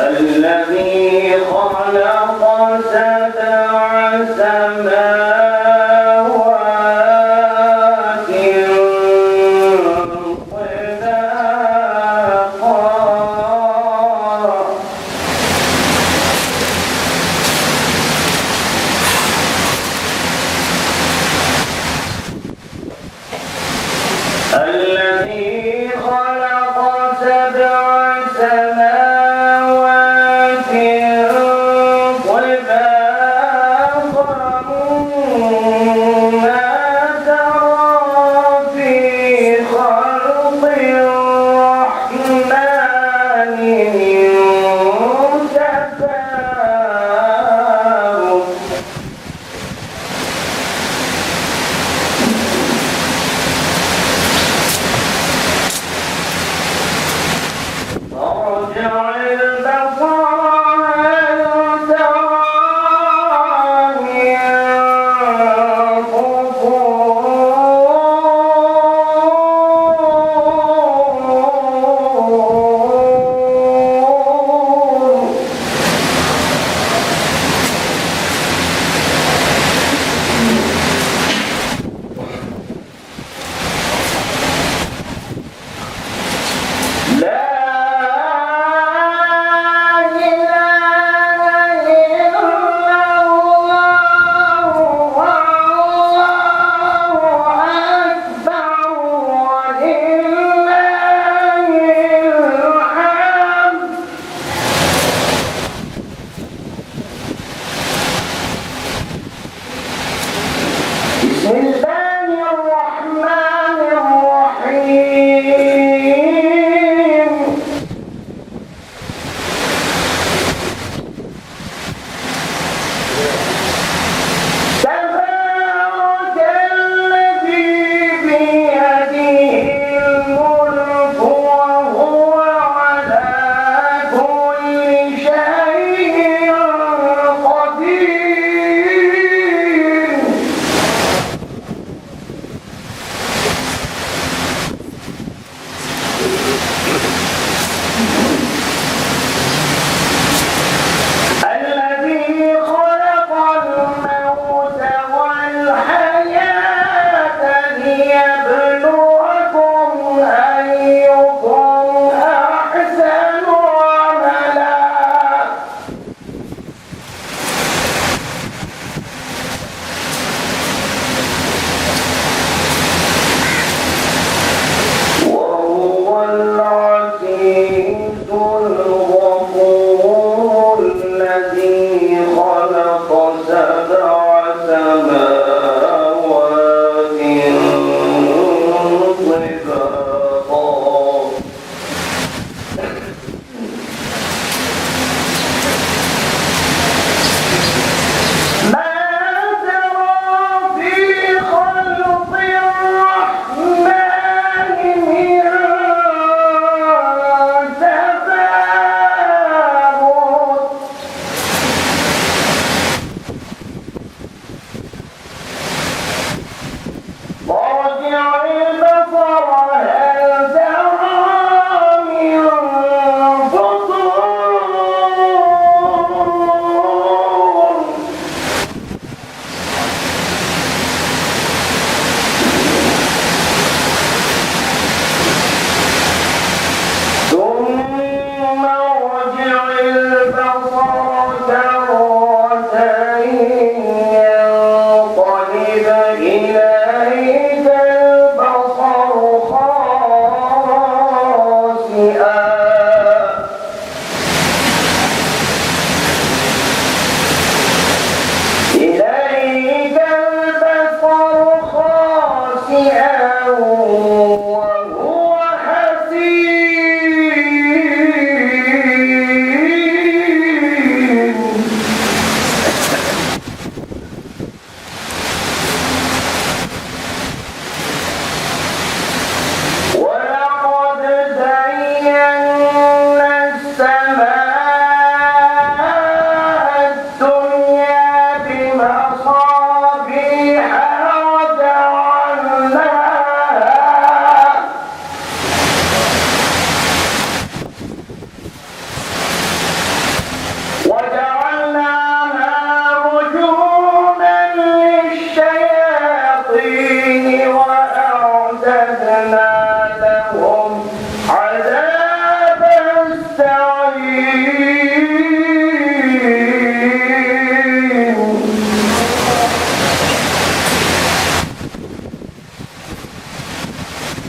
الذي خلق سبع سماوات طباقا الذي خلق سبع سماوات طباقا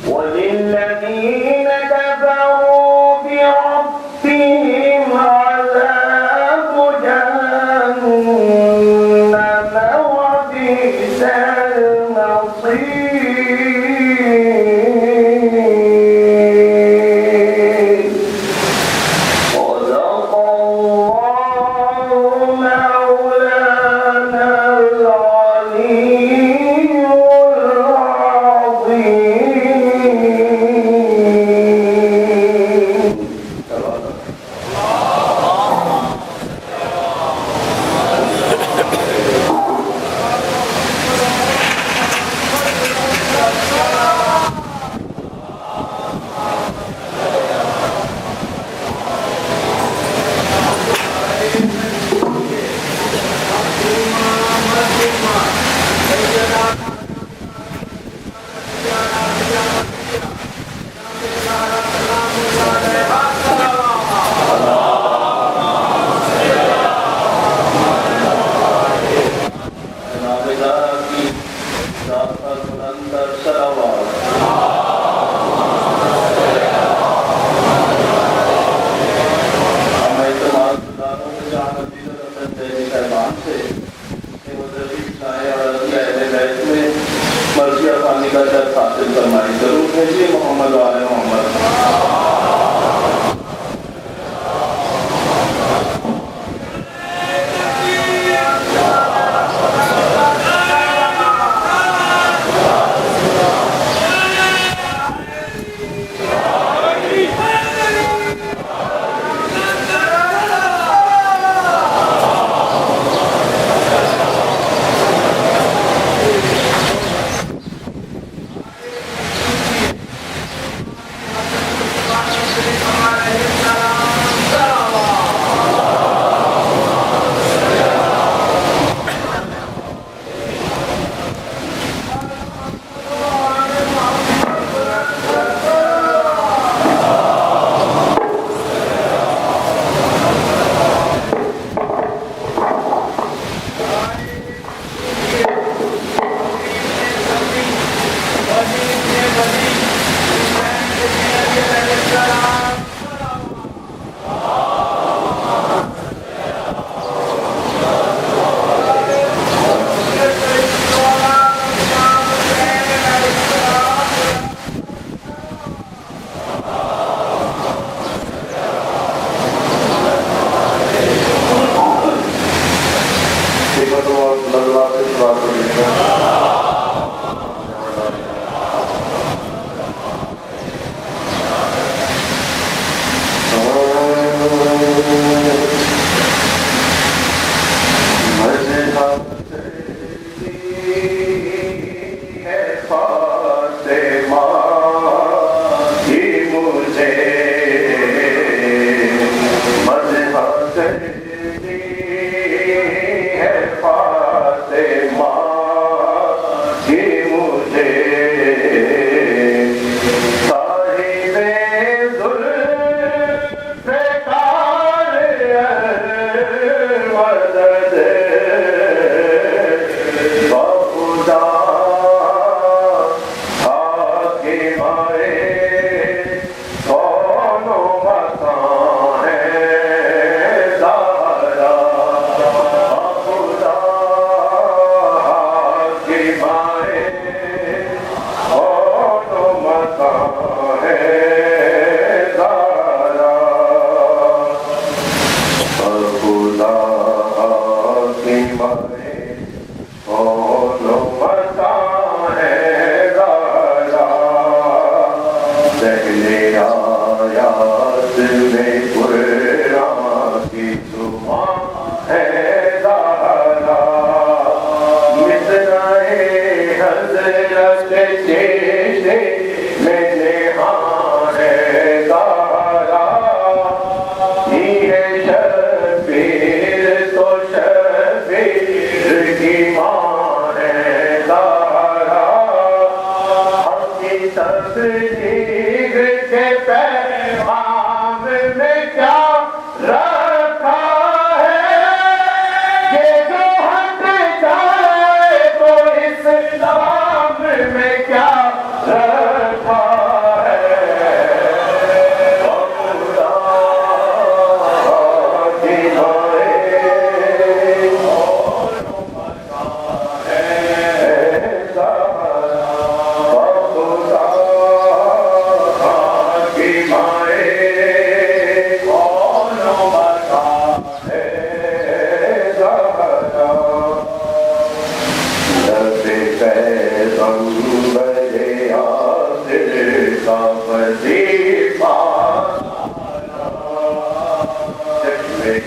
وللذين كفروا بربهم عذاب جهنم وبئس المصير. صدق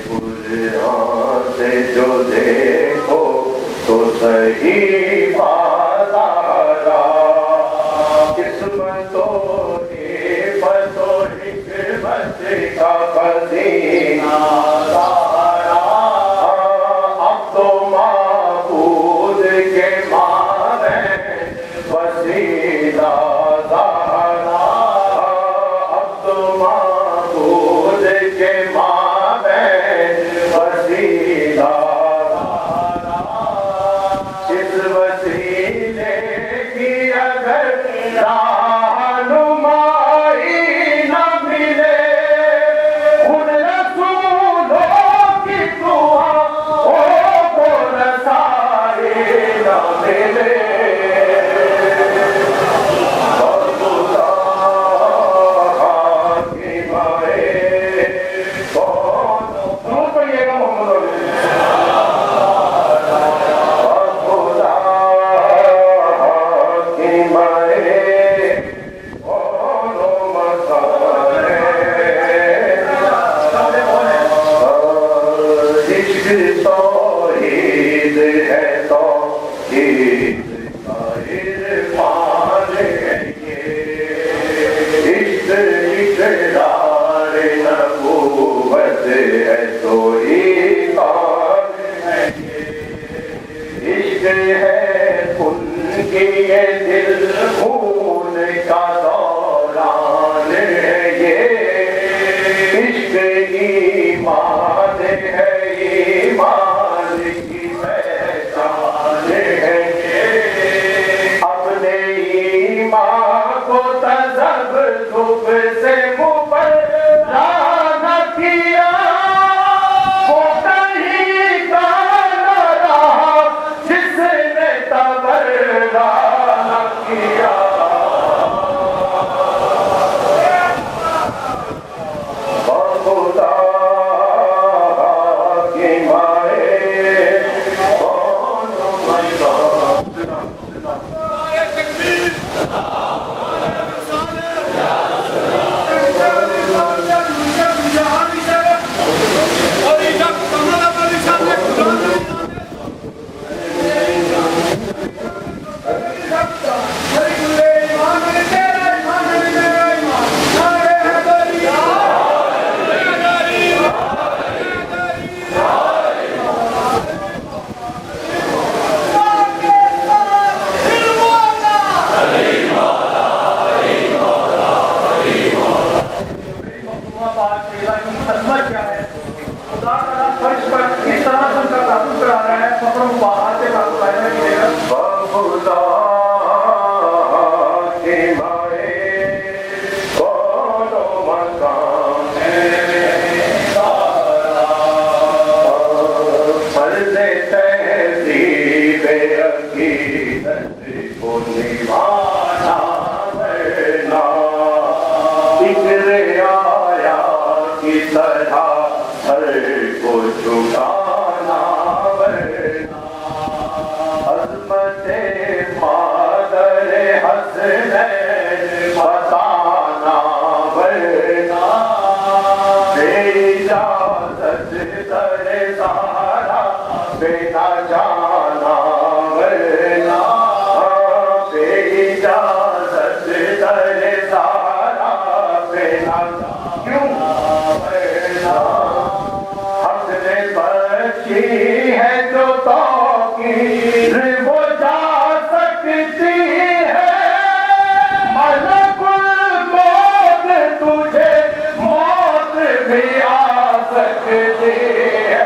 قرآن سے جو دیکھو تو صحیح بازارا قسمت و ہمت و حکمت کا خزینہ دارا اب تو معبود کے مانند وسیلہ دارا اب تو معبود کے مانند وسیلہ دارا اس وسیلے کی اگر رہنمائی نہ ملے ان رسولوں کی دعا کو رسائی نہ ملے خدا حاکمائے کون درود پڑھیے گا محمد خدا حاکمائے کون مسائے عشق توحید ہے توحید کا عرفان ہے یہ عشق اقرار نبوت ہے تو ایمان ہے یہ عشق ہے ان کی یہ دل خون کا دوران ہے یہ عشق ایمان ہے ایمان کی پہچان ہے یہ اپنے ایمان کو تذبذب سے مبرا نہ کیا وہ کہیں کا نہ رہا جس نے تبرا نہ کیا خدا کی مائے کون خدا کی مائے کون مقام ہے فرض تہذیب عقیدت کو نبھانا ورنہ فکر آیا کی طرح ہر کو جھکانا ورنہ عظمت مادر حسنین بتانا ورنہ بے اجازت در سہارا بنا جانا ورنہ بے اجازت در سہارا بنا کیوں ورنہ حق نے بخشی ہے جو توقیر وہ جا سکتی ہے ملک الموت تجھے موت بھی آ سکتی ہے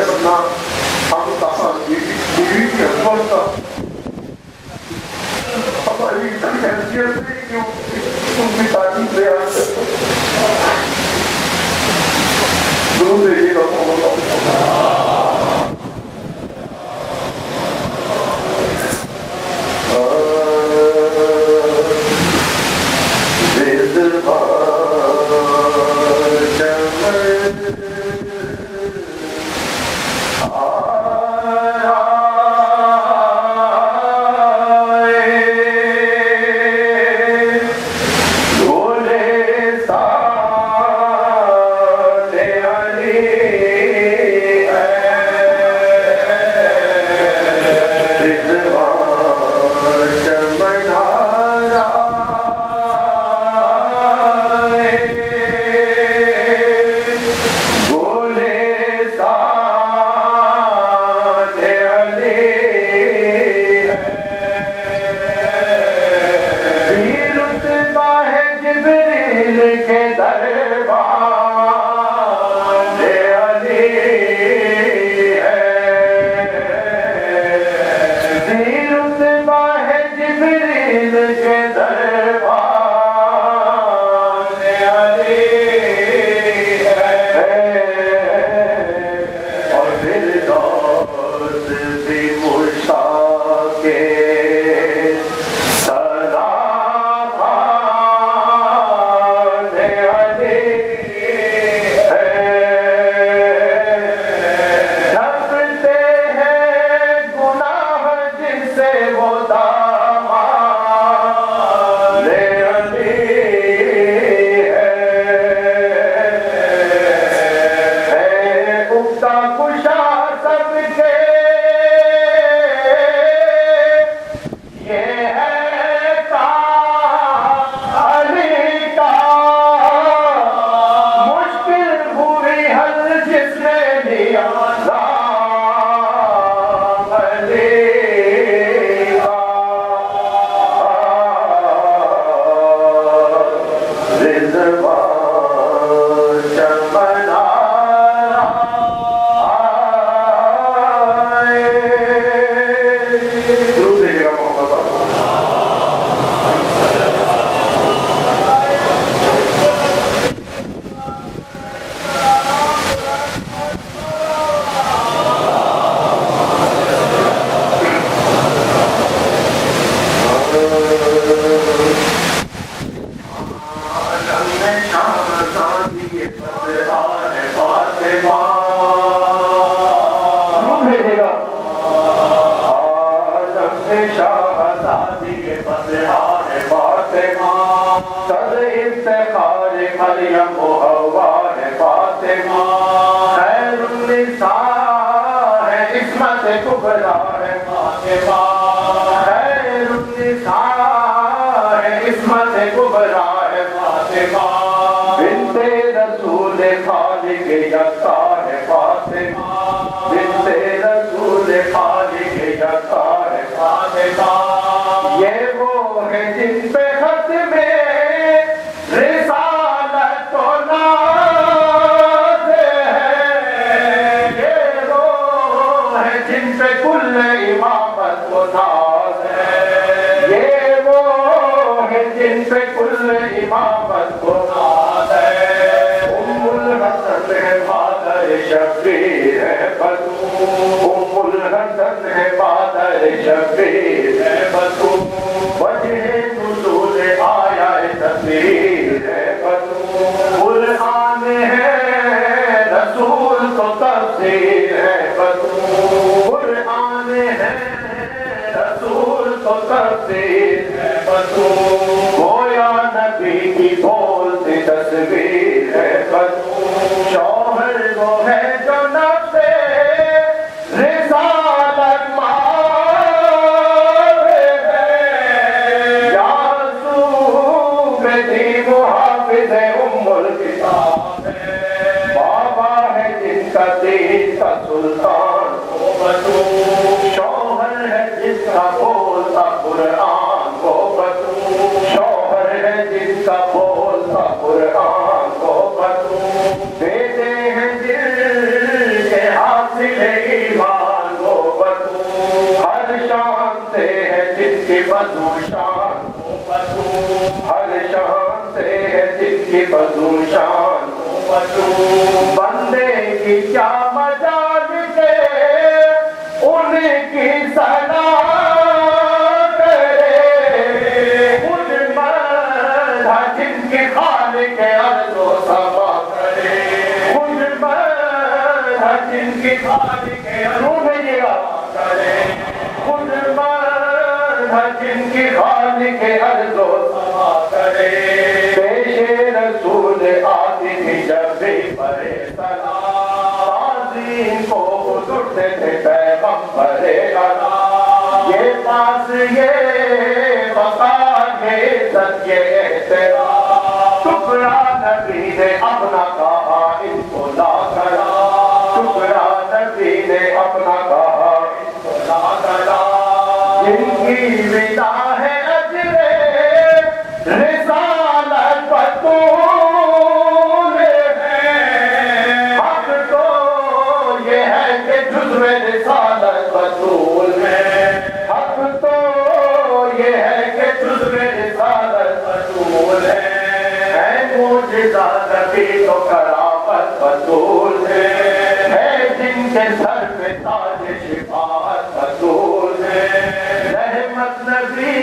ورنہ ہم کہاں بیوی کے ہسبینڈ کا ہماری اتنی حیثیت نہیں کہ ان کی تعلیم لے آتے درود دیجیے گا ایمان وہ بطول ہر شان سے ہے جن کی بدو شان وہ بطول ہر شان سے ہے جن کی بدو شان وہ بطول بندے کی کیا مجال کے ان کی صدا کرے خود مرد جن کی خالق ارض و سما کرے خود مرد جن کی خالق ارض کرے خود مرد جن کی خالق ارض و سما کرے پیش رسول آدمی جب بھی پڑے سلام کو اٹھتے تھے پیغمبر عطا یہ پاس یہ وفا یہ عزت یہ احترام ٹکڑا نبی نے اپنا کہا ان کو لا کرا ٹکڑا نبی نے اپنا کہا ان کو لا کرا جن کی ودا ہے اجر رسالت بطول رسالت بطول ہے حق تو یہ ہے کہ جزو رسالت بطول ہے معجزہ نبی تو کرامت بطول ہے جن کے سر پہ تاج شفاعت بطول ہے رحمت نبی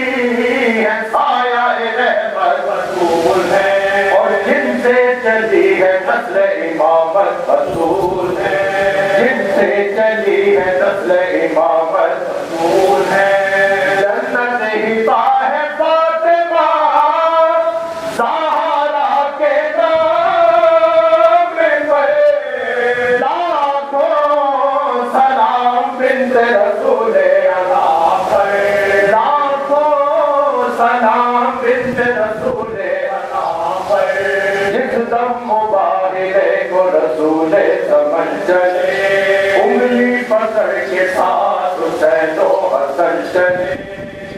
ہے سایہ رحمت بطول ہے اور جن سے چلی ہے نسل امامت بطول ہے جن سے چلی ہے نسل امامت بطول ہے جنت ہبا ہے فاطمہ زہرا کے نام پر لاکھوں سلام بنت رسول اللہ پر لاکھوں سلام بنت رسول اللہ پر جس دم مبارے کو رسول سمجھ چلے انگلی پکڑ کے ساتھ حسین و حسن چلے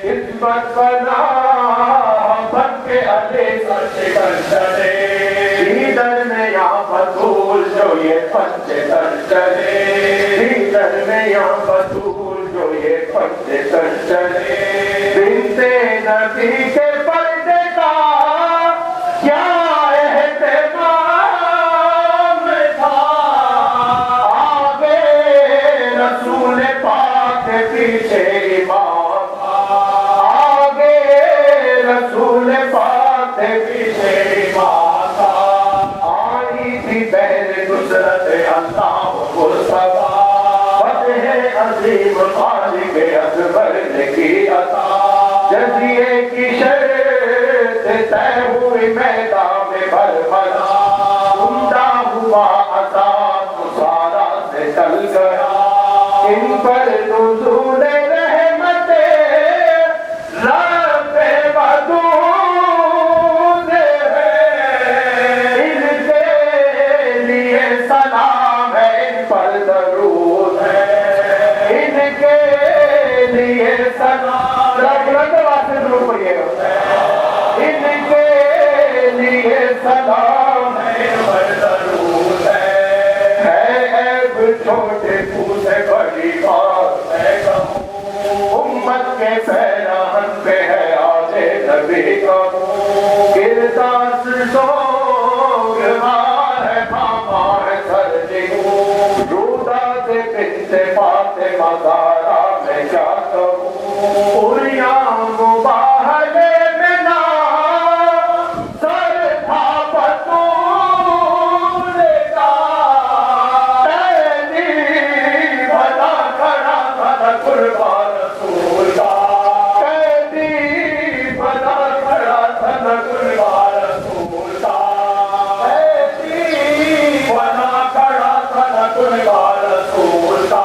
عزت بنا بن کے علی سر شکر چلے ادھر میں یا بطول جو یہ پنچے سر چلے ادھر میں یا بطول جو یہ پنچے سر چلے بنت نبی کے پردے کا کیا رسول پاک پیچھے امام آگے رسول پاک پیچھے امام آئی تھی بہر نصرت اللہ مصطفیٰ فتح عظیم خالق اکبر نے کی عطا جزیے کی شرط طے ہوئی میدان میں برملا عمدہ ہوا عذاب مسارا سے ٹل گیا ان پر نزول رحمت رب ودود ہے ان کے لیے سلام ہے ان پر درود ہے ان کے لیے سلام رب واسطے درود پڑھیے گا ان کے لیے سلام ہے ان پر درود ہے عیب چھوٹے پوچھے بڑی بات میں کہوں امت کے پیراہن پہ ہے آج نبی کا کرداس سوگوار ہے ماما ہے سرجیوں رودا سے بنت فاطمہ زہرا میں کیا کہوں اریاں مباہلے میں نا سر تھا بطول کا قربان رسول کا قیدی بنا کھڑا تھا نہ قربان رسول کا قیدی بنا کھڑا تھا نہ قربان رسول کا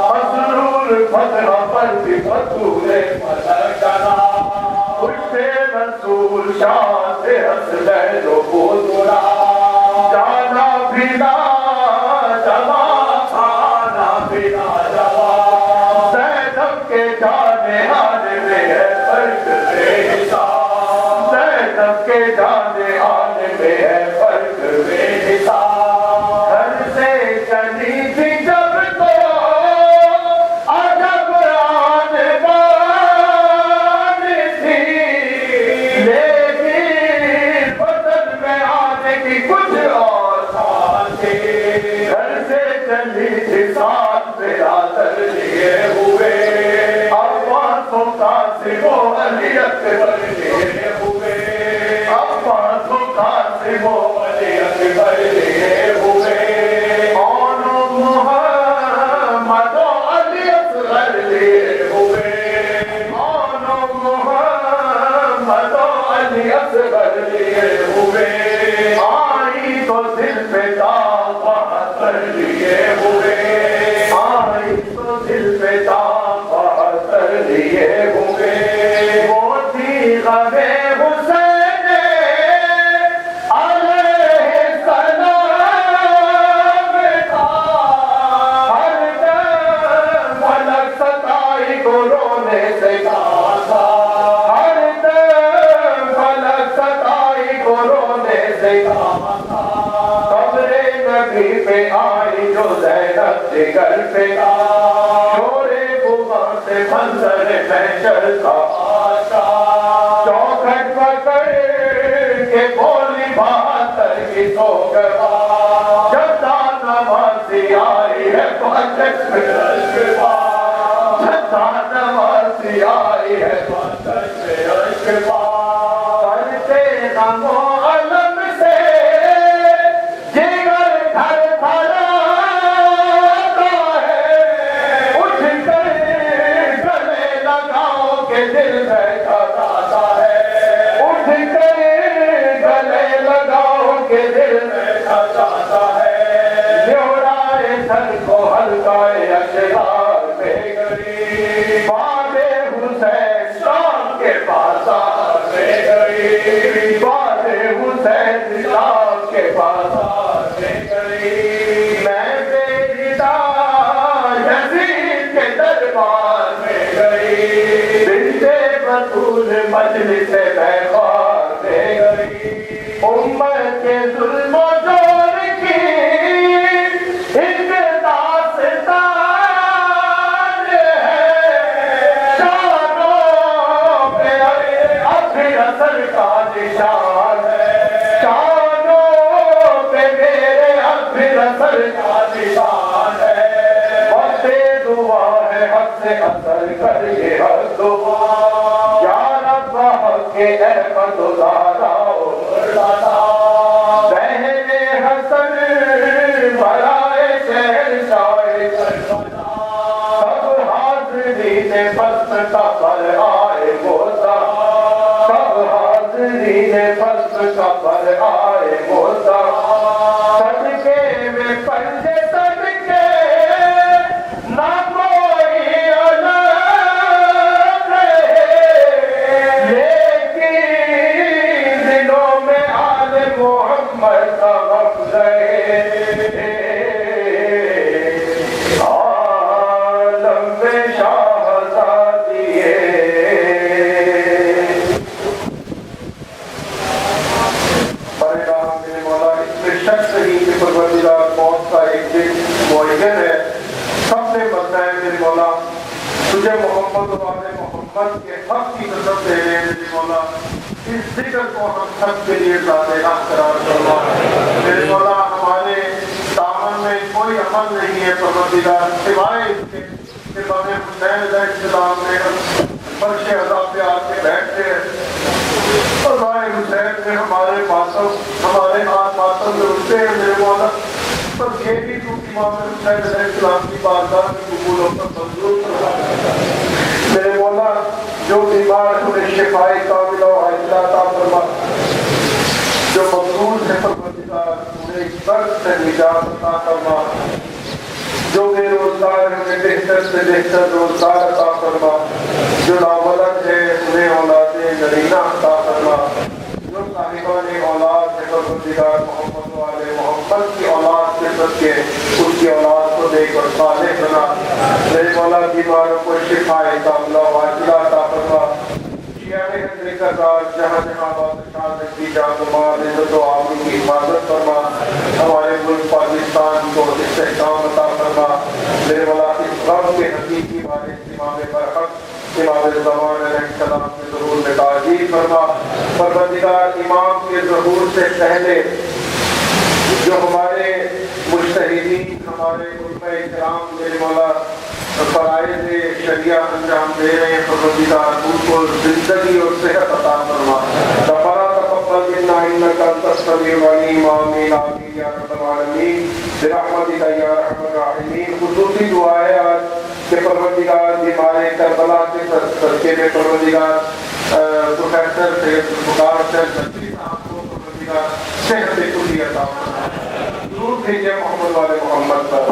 مسرور فتح پر بھی فتول فتح کنا اٹھے رسول شاہ سے ہنس لے جو بولا جانا بھینا جما کھانا بھینا جما کے جانے آنے میں ہے فرق بے حساب زینب کے جانے آنے میں ہے فرق بے حساب گھر سے چلی تھی جب تو اکبر لیے ہوئے عباس و قاسم و علی اکبر لیے ہوئے کون محمد و علی اصغر لیے ہوئے کون محمد و علی اصغر لیے ہوئے آئی تو دل پہ داغ بہتر لیے ہوئے آئی تو دل پہ داغ بہتر لیے ہوئے وہ تھی غم حسین علیہ السلام کا ہر دم فلک ستائی کو رونے سے کہا تھا ہر دم فلک ستائی کو رونے سے کہا تھا قبر نبی پہ آئی جو زینب جگر پہ شور غبا سے منظر محشر کا آشا چوکھٹ پکڑ کے بولی بہتر کی سوگوا جب نمازی آئی ہے بہتر میں اشکوا جب نمازی آئی ہے بہتر میں اشکوا کرتے غم و علم سے جگر گھر تھراتا ہے اٹھ کر گلے لگاؤ کہ دل بیٹھا جاتا ہے اٹھ کر گلے لگاؤ کہ دل بیٹھا جاتا ہے لیورائے سر کو ہلکائے اشرار میں گئی باب حسین شام کے بازار میں گئی باب حسین شام کے بازار میں گئی میں بیدار یزید کے دربار میں گئی بنت بطول مجلس بیخار میں گئی امت کے ظلم و جور کی ایک داستان ہے شانوں پہ ابھی اثر کا نشان ہے شانوں پہ میرے ابھی اثر کا نشان ہے وقت دعا ہے حق سے اثر کر یہ حق دعا یا رب حق کے احمد و زہرا و مولانا بہن حسن برائے شہر شاہ کربلا سب حاضرین بست کا پر آئے مولا سب حاضرین بست کا پر آئے مولا صدقے میں پنجے صدقے نہ کوئی الگ رہے لیکن دلوں میں آل محمد کا غم رہے عالم میں شاہزادی پریشان میرے مولا اس میں شک نہیں کہ پروردگار موت کا ایک دن معین ہے سب سے بنتا ہے میرے مولا تجھے محمد و آل محمد کے حق کی قسم دے رہے ہیں میرے مولا اس ذکر کو ہم سب کے لیے زیادہ قرار کرنا میرے مولا ہمارے دامن میں کوئی عمل نہیں ہے پروردگار سوائے اس کے کہ بابے حسین علیہ السلام نے فرش عذاب پہ آ کے بیٹھتے ہیں اور بابے حسین نے ہمارے ماتم ہمارے ہاتھ ماتم میں اٹھتے ہیں میرے مولا پر یہ بھی تو امام حسین علیہ السلام کی بارگاہ میں قبول ہو کر منظور کرنا میرے مولا جو بیمار انہیں شفائی کاملہ و عاجلہ عطا فرما جو مقبول ہے پروردگار انہیں درد سے نجات عطا فرما جو بے روزگار ہے انہیں بہتر سے بہتر روزگار عطا فرما جو ناولد ہے انہیں اولاد نرینہ عطا فرما جو صاحبان اولاد ہے پروردگار محمد و آل محمد کی اولاد کے صدقے اس کی اولاد کو دے کر صالح بنا میرے مولا بیماروں کو شفائے کاملہ و عاجلہ عطا فرما جہاں جہاں بادشاہ نے کی جان و مال عزت و آبرو کی حفاظت فرما ہمارے ملک پاکستان کو استحکام عطا فرما میرے مولا اس غم کے حقیقی وارث امام برحق امام زمان علیہ السلام کے ظہور میں تعجیل فرما پروردگار امام کے ظہور سے پہلے جو ہمارے مجتہدین ہمارے علماء کرام میرے مولا فرائض شریعہ انجام دے رہے ہیں پروردگار ان کو زندگی اور صحت عطا فرما ربنا تقبل منا انك انت السميع العليم آمین آمین یا رب العالمین برحمتک یا ارحم الراحمین. خصوصی دعا ہے آج کہ پروردگار بیمار کربلا کے صدقے میں پروردگار پروفیسر سید الفقار حسین ندوی صاحب کو پروردگار صحت کلی عطا فرما. درود بھیجیں محمد والے محمد پر.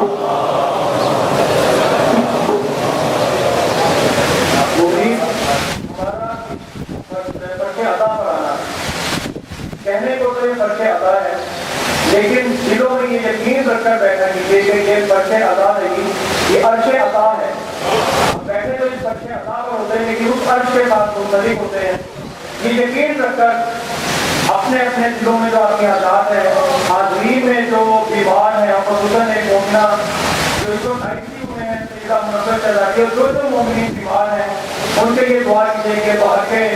کہنے کو تو یہ فرق ادا ہے لیکن دلوں میں یہ یقین رکھ کر بیٹھا کیجیے کہ یہ فرق ادا نہیں, یہ عرش عطا ہے. بیٹھے تو اس فرق عطا پر ہوتے ہیں لیکن اس عرش کے ساتھ منسلک ہوتے ہیں. یہ یقین رکھ کر اپنے اپنے دلوں میں جو آپ کے حالات ہیں, حاضرین میں جو بیمار ہیں, خصوصاً ایک مومنہ جو ICU میں ہے سیدہ منظر چلاتی ہے, جو مومنین بیمار ہیں ان کے لیے دعا کیجیے کہ باہر کے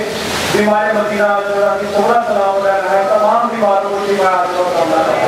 بیمار مدینہ جو تھوڑا سلام رہنا ہے تمام بیماروں کو شفا عاجل کرنا ہے.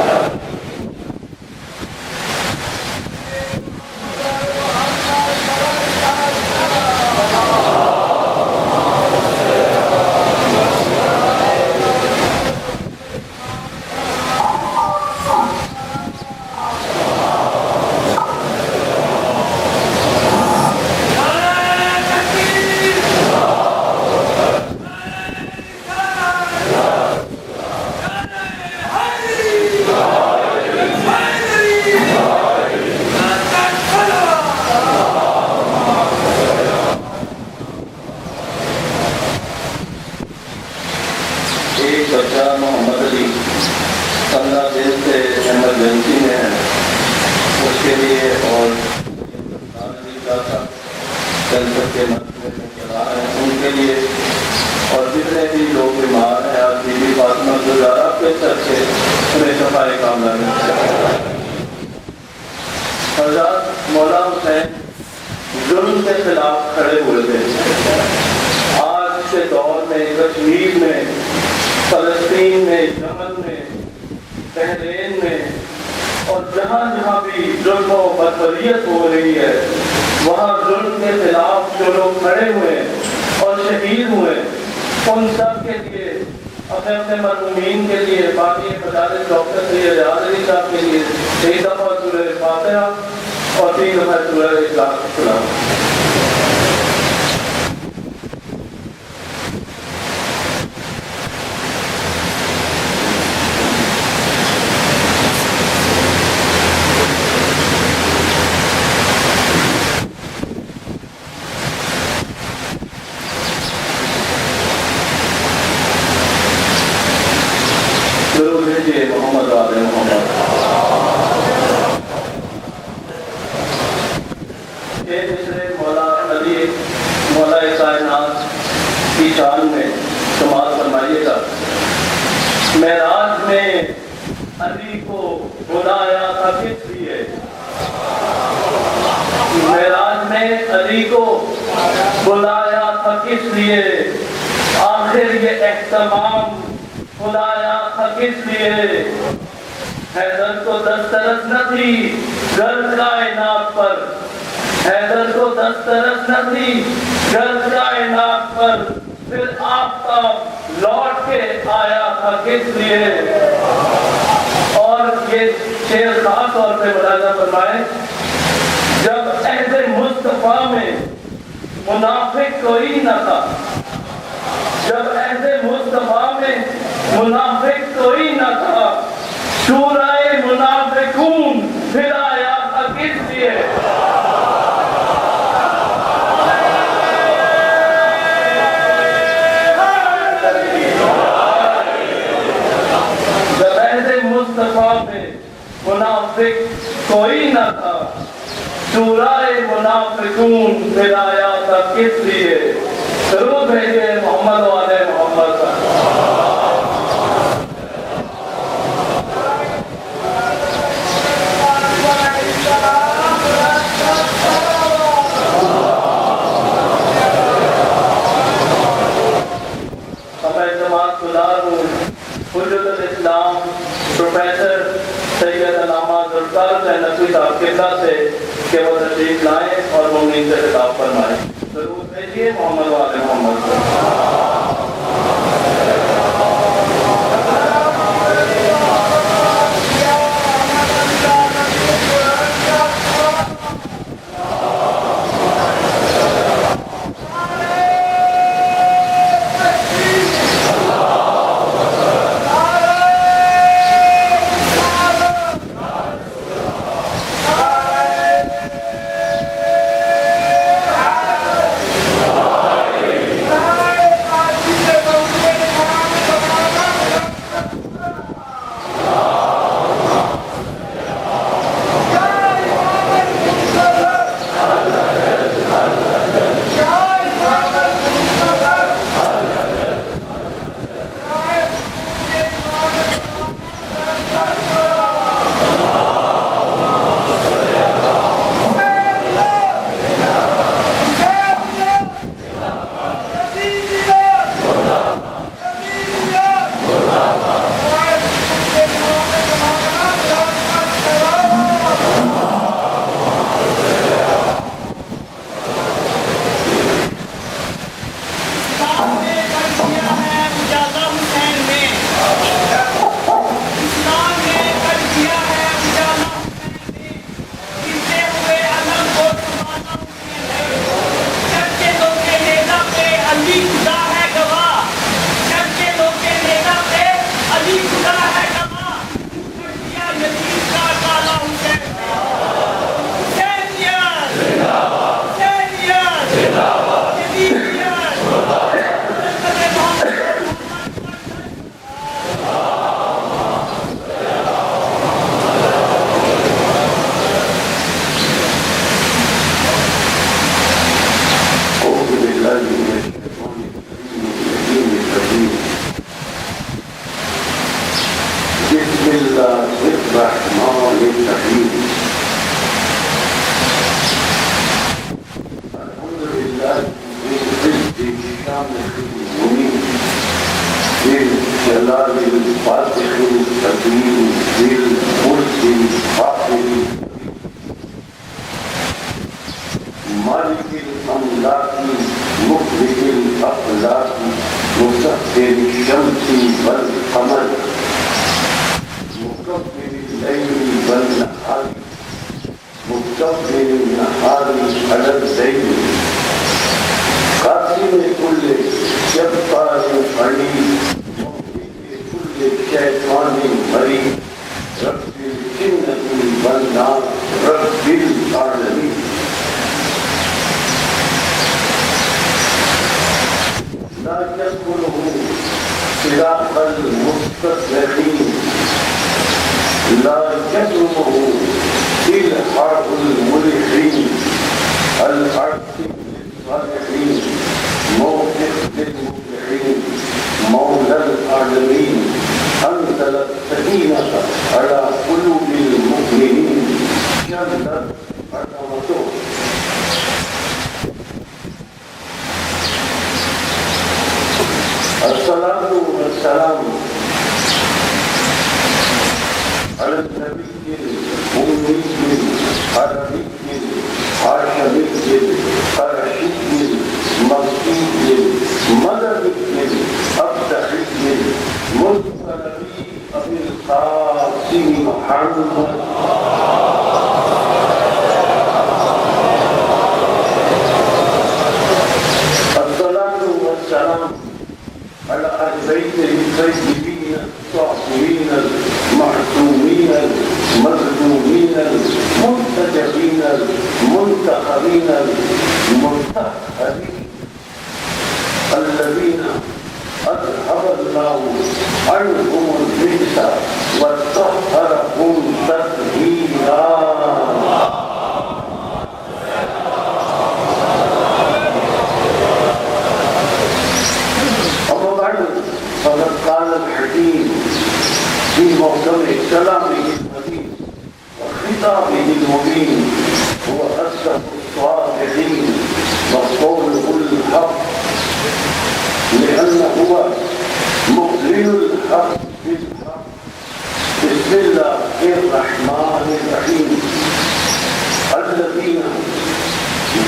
محمد علی 15 دن سے ایمرجنسی میں ہے, اس کے لیے اور کینسر کے مسئلے میں چلا ہے ان کے لیے اور جتنے بھی لوگ بیمار ہیں اور بی بی فاطمہ گزارا کے سر سے انہیں صفائی کام لانے. حضرت مولا حسین ظلم کے خلاف کھڑے ہوئے تھے. آج کے دور میں کشمیر میں, فلسطین میں, یمن میں, بحرین میں اور جہاں جہاں بھی ظلم و بربریت ہو رہی ہے وہاں ظلم کے خلاف جو لوگ کھڑے ہوئے اور شہید ہوئے ان سب کے لیے, اپنے اپنے مرحومین کے لیے, باقی مدارس ڈاکٹر سید ریاض علی صاحب کے لیے 3 دفعہ سورہ فاتحہ اور 3 دفعہ سورہ اخلاص سناؤ. محمد والے محمد. مولا علی مولا کائنات کی شان میں شمار فرمائیے گا. معراج میں علی کو بلایا تھا کس لیے؟ معراج میں علی کو بلایا تھا کس لیے؟ آخر یہ اہتمام بلایا تھا کس لیے؟ حیدر کو دسترس نہ تھی گر کائنات پر, حیدر کو دسترس نہ تھی گر کائنات پر, پھر آفتاب لوٹ کے آیا تھا کس لیے؟ اور یہ شعر خاص طور پہ ملاحظہ فرمائیں, جب عہد مصطفیٰ میں منافق کوئی نہ تھا, جب عہد مصطفیٰ میں منافق کوئی نہ تھا, شورائے منافقون پھر آیا تھا کس لیے؟ جب عہد مصطفیٰ میں منافق کوئی نہ تھا, شورائے منافقون پھر آیا تھا کس لیے؟ درود بھیجے محمد والے محمد کا. میں جماعت گزار ہوں حجت الاسلام پروفیسر سید علامہ ذوالفقار حسین ندوی صاحب کے سے کہ وہ تشریف لائیں اور مومنین سے خطاب فرمائیں. پڑھیے محمد والے محمد.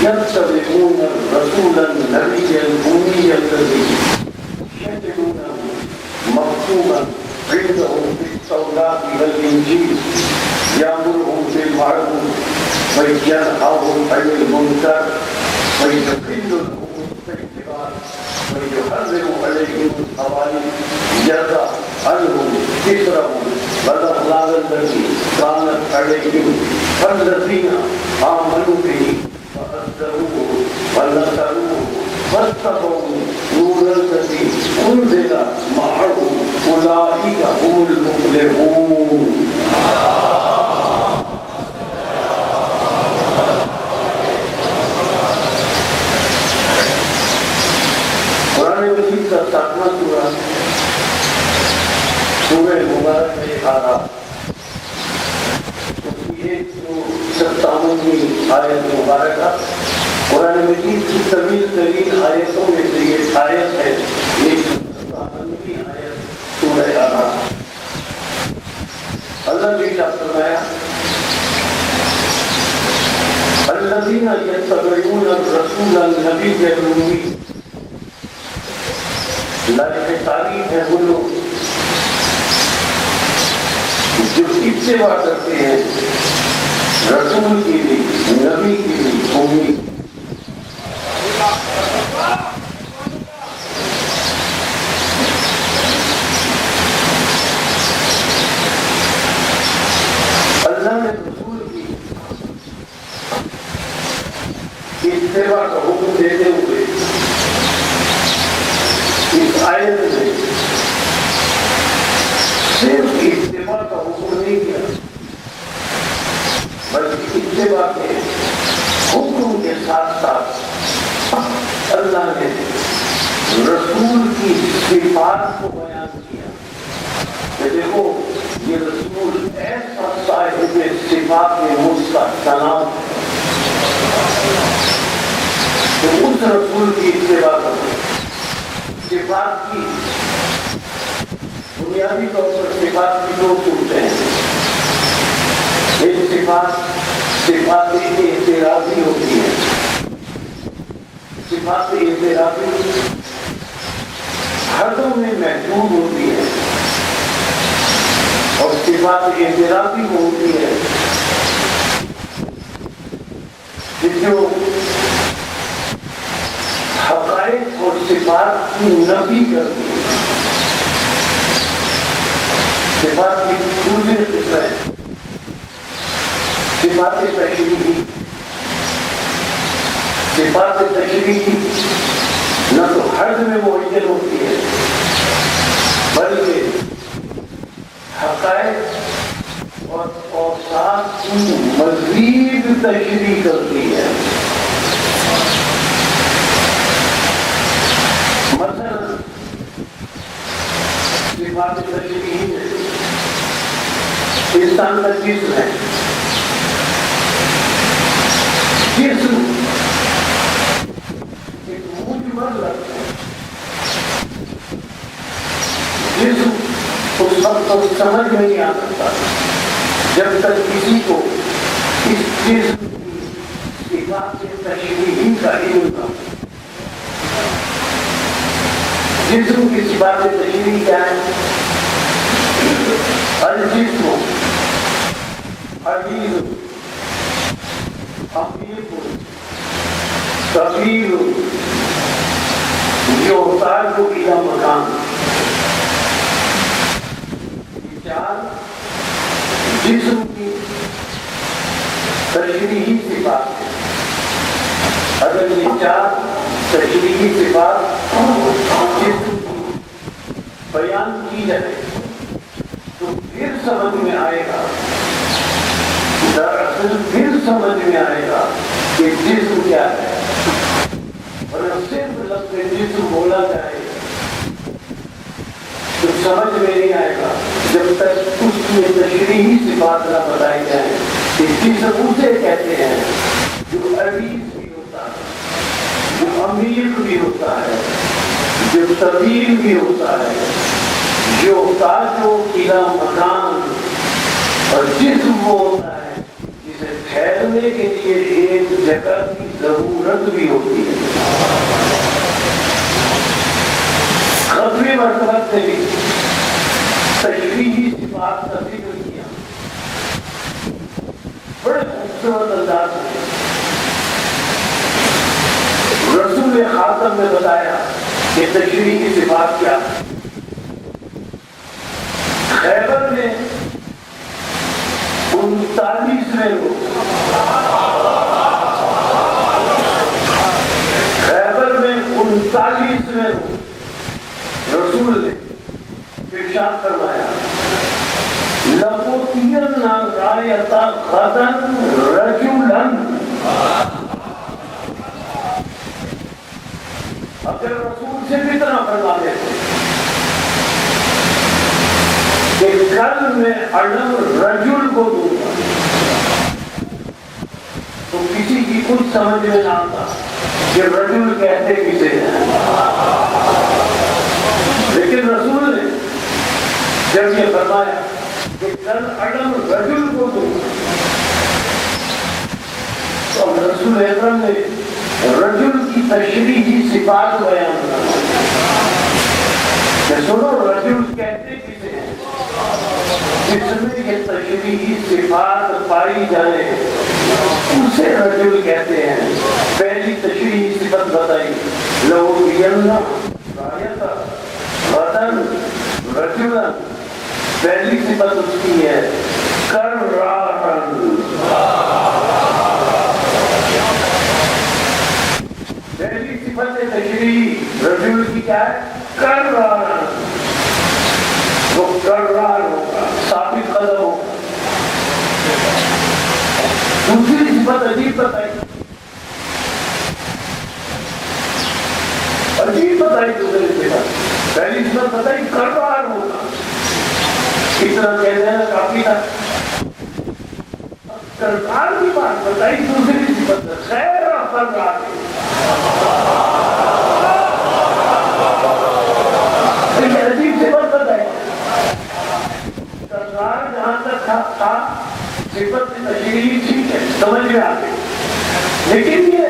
يتبعون الرسول النبي الأمي الذي يجدونه مكتوبا عندهم في التوراة والإنجيل يأمرهم بالمعروف وينهاهم عن المنكر ويحل لهم الطيبات ويحرم عليهم الخبائث يضع عنهم ذكرهم والأغلال التي كانت عليهم فالذين آمنوا به وأزروه ونصروه واتبعوا نور الذي أنزل معه أولئك هم المفلحون. قرآن مجید کا 7واں سورہ سورہ مبارک میں آیا 57ویں آیت مبارکہ قرآن مجید کی طویل ترین آیتوں میں سے یہ آیت ہے 57ویں آیت سورہ آراف. اللہ نے کیا فرمایا الذین یتبعون الرسول النبی الأمی. لائق تعریف ہے وہ لوگ جو اتباع کرتے ہیں رسول کی بھی نبی کی بھی امی. اللہ نے رسول کی اتباع کا حکم دیتے ہوئے اس آیت میں صرف اتباع کا حکم نہیں کیا بلکہ اتباع کے حکم کے ساتھ ساتھ اللہ نے رسول کی صفات کو بیان کیا کہ دیکھو یہ رسول ایسا صاحب صفات مستحسنات تو اس رسول کی اتباع کرو. صفات کی بنیادی طور پر صفات کی دو صورتیں ہیں. ایک صفات اعتراضی ہوتی ہے. صفات اعتراضی حدوں میں محدود ہوتی ہے اور صفات اعتراضی ہوتی ہے جو حقائق اور صفات کی نفی کرتی ہے. صفات کی دوسری قسم ہے صفات تشریحی. صفات تشریحی نہ تو حد میں معین ہوتی ہے بلکہ حقائق اور اوصاف کی مزید تشریح کرتی ہے. مثلا صفات تشریحی میں انسان کا جسم ہے. جسم ایک مجمل لفظ ہے. جسم اس وقت کو سمجھ میں نہیں آ سکتا جب تک کسی کو اس جسم کی صفات تشریحی کا علم نہ ہو. جسم کی صفات تشریحی کیا ہے؟ الجسم عزیز حقیق کبیر یحتاج الی مکان. یہ چار جسم کی تشریحی صفات ہے. اگر یہ چار تشریحی صفات جسم کی بیان کی جائے تو پھر سمجھ میں آئے گا دراصل پھر سمجھ میں آئے گا کہ جسم کیا ہے. اور صرف لفظ جسم بولا جائے تو سمجھ میں نہیں آئے گا جب تک اس میں تشریحی صفات نہ بتائی جائے کہ جسم اسے کہتے ہیں جو عزیز بھی ہوتا ہے, جو امیر بھی ہوتا ہے, جو طویل بھی ہوتا ہے, جو تاج و قلعہ مکان, اور جسم وہ ہوتا ہے جسے ٹھہرنے کے لیے ایک جگہ کی ضرورت بھی ہوتی ہے. خطوی مرتبت نے بھی تشریحی صفات کا ذکر کیا بڑے خوبصورت انداز میں. رسول خاتم نے بتایا کہ تشریحی صفات کیا. خیبر میں 39ویں روز خیبر میں 39ویں روز رسول نے ارشاد فرمایا لَأُوتِيَنَّ الرَّايَةَ غَدًا رَجُلًا. اگر رسول سے اتنا فرما دیتے کہ کل میں علم رجل کو دوں گا تو کسی کی کچھ سمجھ میں نہ آتا کہ رجل کہتے کسے ہیں. لیکن رسول نے جب یہ فرمایا کہ کل علم رجل کو دوں گا تو رسول اکرم نے رجل کی تشریحی صفات بیان کرنا کہ سنو رجل کہتے کسے ہیں جس میں یہ تشریحی صفات پائی جائے اسے رجل کہتے ہیں. پہلی تشریحی صفت بتائی لَأُوتِيَنَّ الرَّايَةَ غَدًا رَجُلًا. پہلی صفت اس کی ہے کرارا. پہلی صفت تشریح رجل کی کیا ہے کرارا. وہ کرار ہوگا ثابت قدم ہوگا. دوسری صفت عجیب بتائی دوسری صفت. پہلی صفت بتائی کرار ہوگا اتنا کہہ دینا کافی تھا. کرار کی بات بتائی دوسری صفت خیر کرار. عجیب صفت بتائی کرار جہاں تک تھا صفت تشریحی ٹھیک ہے سمجھ میں آ گئی. لیکن یہ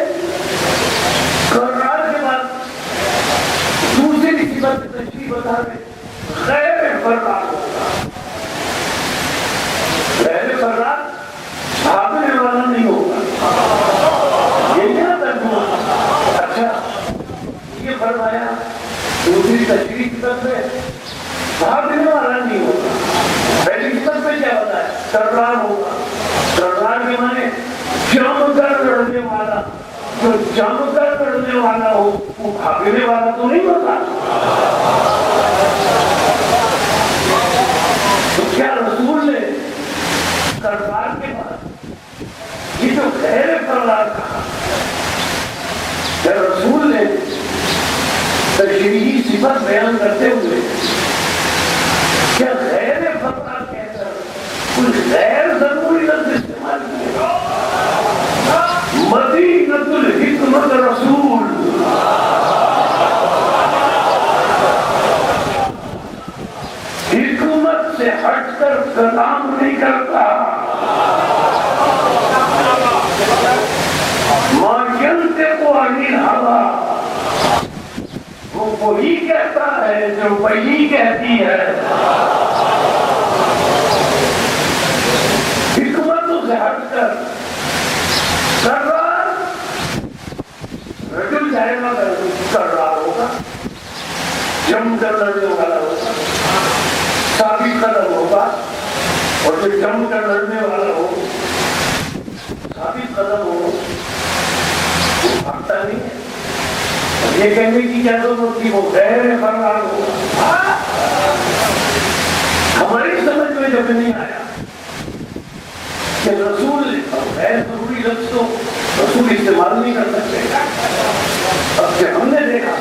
کرار کے بعد دوسری صفت تشریح بتا رہے غیر فرار ہوگا. غیر فرار بھاگنے والا نہیں ہوگا. یہی نا ترجمہ. اچھا یہ فرمایا دوسری تشریح صفت میں بھاگنے والا نہیں ہوگا. پہلی صفت میں کیا بتایا کرار ہوگا. کرار کے معنی جم کر لڑنے والا. جو جم کر لڑنے والا ہو وہ بھاگنے والا تو نہیں ہوتا. تو کیا رسول نے کرار کے بعد یہ جو غیر فرار کہا کیا رسول نے تشریحی صفت بیان کرتے ہوئے کیا غیر فرار کہہ کر کوئی غیر ضروری لفظ استعمال کیا؟ مدینۃ الحکمت رسول. حکمت سے ہٹ کر کلام نہیں کرتا. ما ينطق عن الهوى. وہ وہی کہتا ہے جو وہی کہتی ہے. حکمت سے ہٹ کر کرار رجل جائے گا کرار ہوگا جم کر لڑنے والا ہوگا ثابت قدم ہوگا. اور جو جم کر لڑنے والا ہو ثابت قدم ہو وہ بھاگتا نہیں ہے. یہ کہنے کی کیا ضرورت تھی وہ غیر فرار ہوگا. ہماری سمجھ میں جب نہیں آیا کہ رسول غیر ضروری لفظ تو رسول استعمال نہیں کر سکتے. اب جب ہم نے دیکھا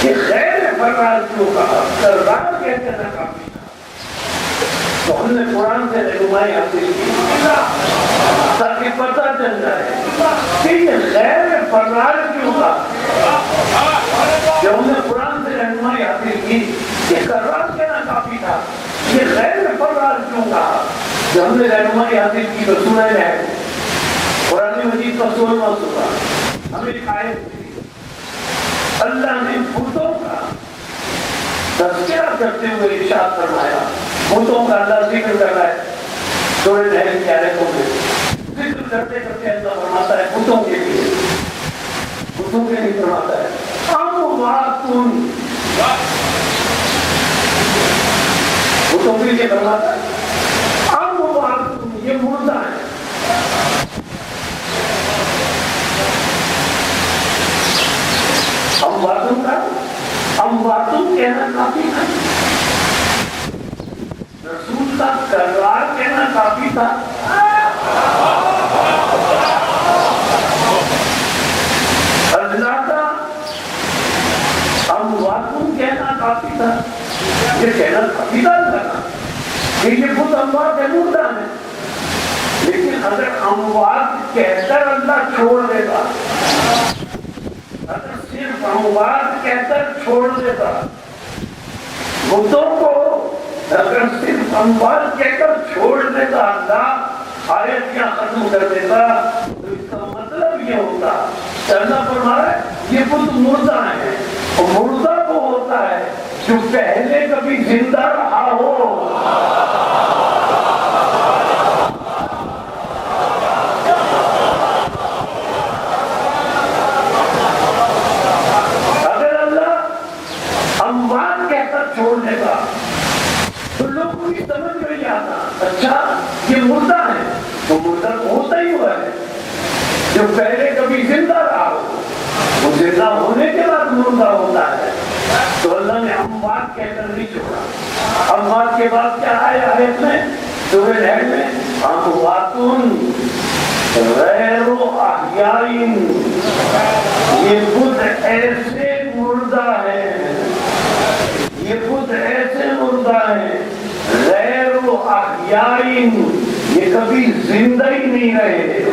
کہ غیر فرار کیوں کہا کرار کہتے نہ کافی تھا تو ہم نے قرآن سے رہنمائی حاصل کی تاکہ پتہ چل جائے کہ یہ غیر فرار کیوں کہا. جب ہم نے قرآن سے رہنمائی حاصل کی کہ کرار کہنا کافی تھا یہ غیر فرار کیوں کہا جو ہم نے رہنمائی حاصل کی رسول ہے قرآن مجید کا 16واں سورہ ہمیں آیت دی اللہ نے بتوں کا تذکرہ کرتے ہوئے ارشاد فرمایا بتوں کا اللہ ذکر کر رہا ہے سورہ نحل کی آیتوں میں ذکر کرتے کرتے اللہ فرماتا ہے بتوں کے لیے بتوں کے لیے فرماتا ہے امواتن بتوں کے لیے فرماتا ہے امواتن یہ مردہ ہے امواتن کہنا کافی تھا رسول کا کرار کہنا کافی تھا اللہ کا امواتن کہنا کافی تھا یہ کہنا کافی تھا کہ یہ خود اموات ہے مردہ ہے لیکن اگر اموات کہہ کر اللہ چھوڑ دے گا اگر صرف اموات کہہ کر چھوڑ دیتا بتوں کو اگر صرف اموات کہہ کر چھوڑ دیتا اللہ آیت کیا ختم کر دیتا تو اس کا مطلب یہ ہوتا کہ اللہ فرما رہا ہے یہ بت مردہ ہے اور مردہ وہ ہوتا ہے جو پہلے کبھی زندہ رہا ہو چھوڑ دے گا تو لوگ کو یہ سمجھ نہیں آتا اچھا یہ مردہ ہے وہ مردہ ہوتا ہی ہوا ہے جو پہلے کبھی زندہ رہا ہو وہ زندہ ہونے کے بعد مردہ ہوتا ہے تو اللہ نے اموات کہہ کر نہیں چھوڑا اموات کے بعد کیا آیا آیت میں سورہ نحل میں امواتن غیر احیاء یہ بت ایسے مردہ ہے یہ بت ایسے مردہ ہیں غیر احیاء یہ کبھی زندہ ہی نہیں رہے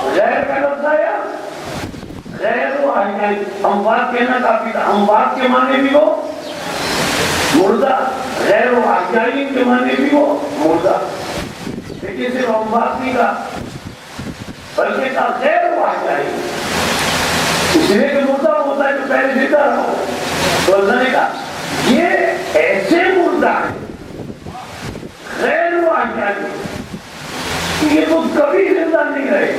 غیر کا لفظ آیا غیر احیاء اموات کہنا کافی تھا اموات کے معنی بھی ہو مردہ غیر احیاء کے معنی بھی ہو مردہ لیکن صرف اموات نہیں کہا بلکہ کہا غیر احیاء اس لیے کہ مردہ ہوتا ہے جو پہلے زندہ رہا ہو تو اللہ نے کہا یہ ایسے مردہ ہے غیر واقعہ یہ تو کبھی زندہ نہیں رہے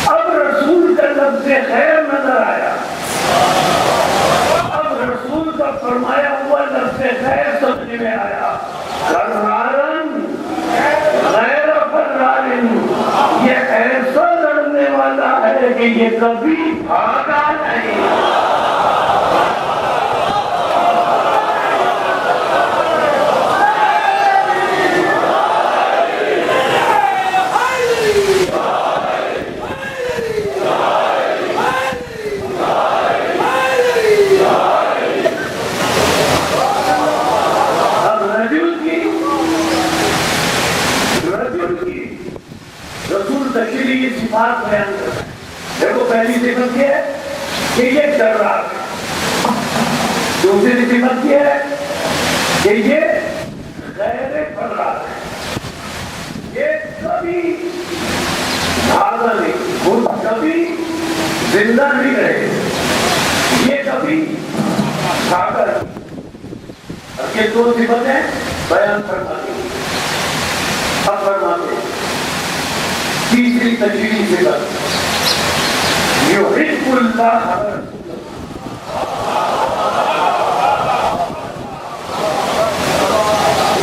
اب رسول کا لفظ خیر نظر آیا اب رسول کا فرمایا ہوا لفظ خیر سمجھ میں آیا کرارن غیر فرارن یہ ایسا لڑنے والا ہے کہ یہ کبھی بھاگا نہیں اب رجل کی رسول تشریعی صفات بیان کرتا ہے دیکھو پہلی صفت یہ ہے کہ یہ کرار ہے دوسری صفت یہ ہے کہ یہ غیر فرار ہے یہ کبھی بھاگا نہیں وہ کبھی زندہ نہیں رہے یہ کبھی بھاگا نہیں اب یہ دو صفتیں بیان فرماتے ہیں اب فرماتے ہیں تیسری تشریعی صفت یحب اللہ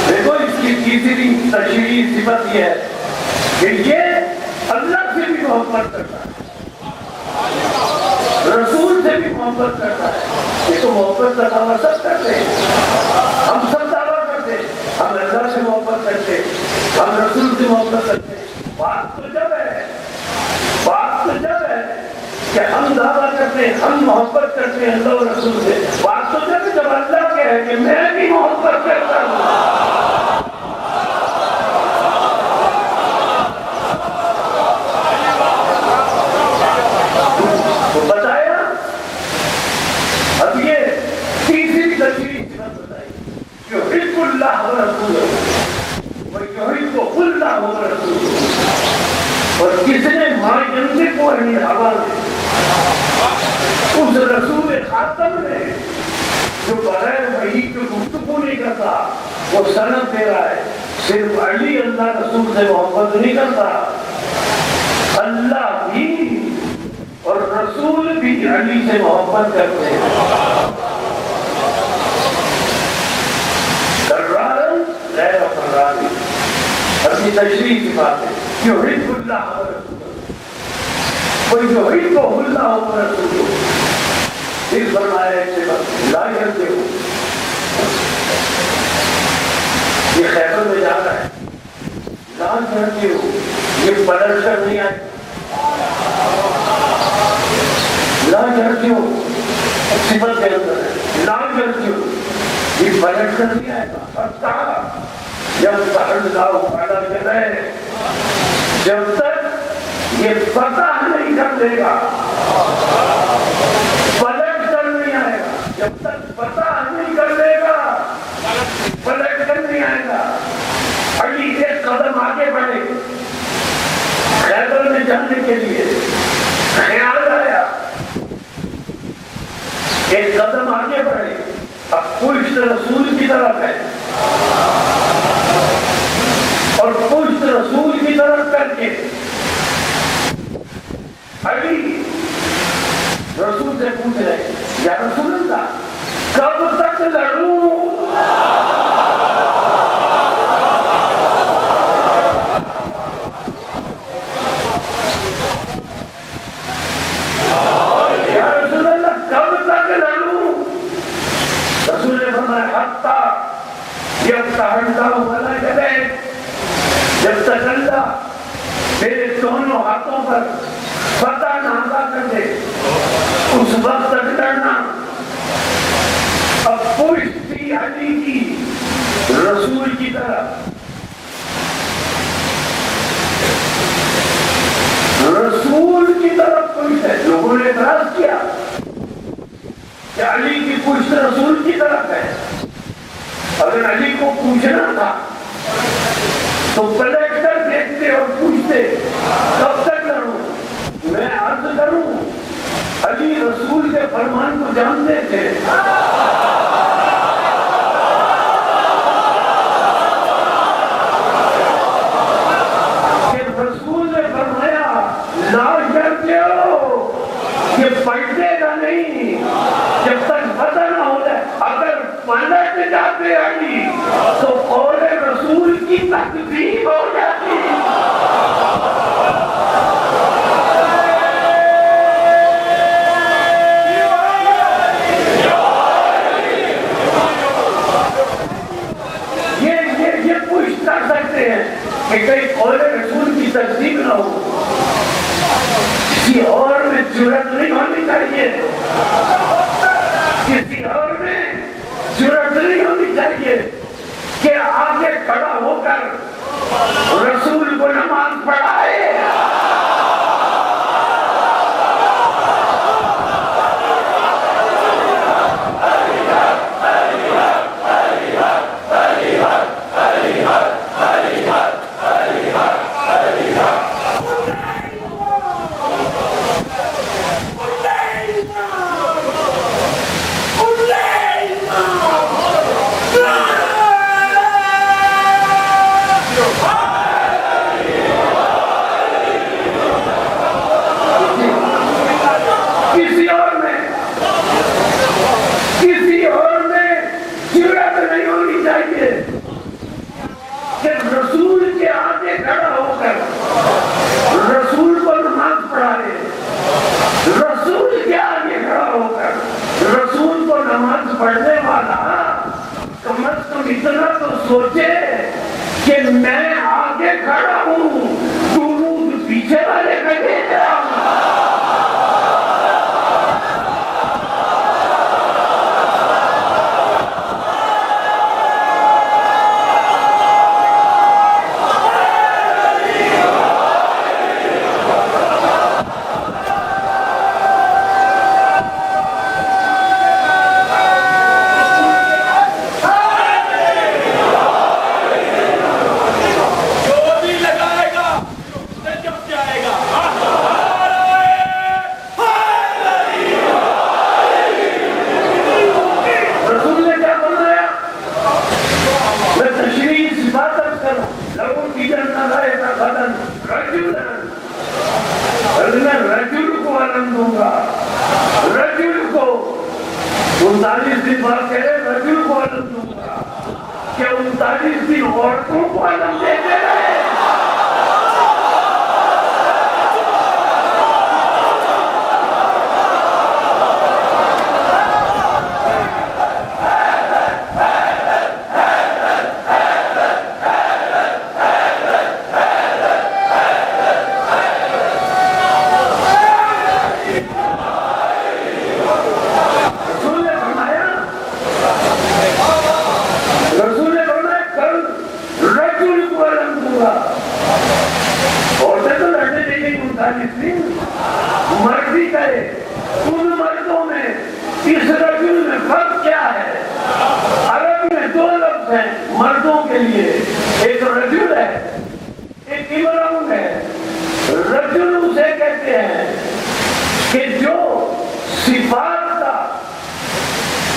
دیکھو اس کی تیسری تشریعی صفت یہ ہے کہ یہ اللہ سے بھی محبت کرتا ہے رسول سے بھی محبت کرتا ہے یہ تو محبت کا دعویٰ سب کرتے ہیں ہم سب دعویٰ کرتے ہیں ہم اللہ سے محبت کرتے ہیں ہم رسول سے محبت کرتے ہیں بات تو جب ہے کہ ہم دعویٰ کرتے ہیں ہم محبت کرتے ہیں اللہ و رسول سے بات تو جب اللہ کہے کہ میں بھی محبت کرتا ہوں تو بتایا اب یہ تیسری تشریح بتائی جو حب اللہ و رسول ماں ينطق عن الهوى اس رسول خاتم نے جو بغیر وحی کی گفتگو نہیں کرتا وہ سند دے رہا ہے صرف علی اللہ رسول سے محبت نہیں کرتا اللہ بھی اور رسول بھی علی سے محبت کرتے ہیں کرار غیر فراری اپنی تشریح کی بات ہے یحب اللہ و رسول کوئی یحب اللہ و رسول پھر فرمایا ایسے بات لا کرتے ہو یہ خیبر میں جا رہا ہے لا کرتے ہو یہ پلٹ کر نہیں آئے لا کرتے ہو صفت کے اندر ہے لا کرتے ہو یہ پلٹ کر نہیں آئے گا حتی جب تک اللہ تعالیٰ کہتا ہے جب تک یہ فتح نہیں کر دے گا پلٹ کر نہیں آئے گا جب تک فتح نہیں کر دے گا پلٹ کر نہیں آئے گا علی ایک قدم آگے بڑھے خیبر میں جانے کے لیے خیال آیا ایک قدم آگے بڑھے اب پشت رسول کی طرف ہے اور پشت رسول کی طرف کر کے علی رسول سے پوچھ رہے یا رسول اللہ کب تک لڑوں یا رسول اللہ کب تک لڑوں رسول نے فرمایا حتی جب تک اللہ والا جگہ جب تک اللہ میرے دونوں ہاتھوں پر فتح نہ عطا کر دے اس وقت تک لڑنا اب پشت تھی علی کی رسول کی طرف رسول کی طرف پشت ہے لوگوں نے اعتراض کیا کہ علی کی پشت رسول کی طرف ہے اگر علی کو پوچھنا تھا تو پلٹ کر دیکھتے اور پوچھتے کب تک لڑوں میں عرض کروں علی رسول کے فرمان کو جانتے تھے کہ رسول نے فرمایا لا کرتے ہو یہ پلٹے گا نہیں جب تک فتح نہ ہو جائے اگر پلٹ جاتے علی تو قول رسول کی تکذیب ہو جاتی یہ پوچھ کر سکتے ہیں کہ کئی قول رسول کی تکذیب نہ ہو کسی اور میں جرأت نہیں ہونی چاہیے کسی اور میں جرأت نہیں ہونی چاہیے کہ آگے کھڑا ہو کر رسول کو نماز پڑھائے پڑھنے والا کم از کم اتنا تو سوچے کہ میں آگے کھڑا ہوں درود پیچھے والے کا دے رہا ہوں جو بھی لگائے گا جب جائے گا مسجد بات کہہ رہے رجل کو علم دوں گا، کیا 39 دن عورتوں کو علم دیتے رہے؟ مرضی کرے ان مردوں میں اس رجل میں فرق کیا ہے؟ عربی میں 2 لفظ ہیں مردوں کے لیے، ایک رجل ہے ایک امرؤ ہے۔ رجل اسے کہتے ہیں کہ جو صفات کا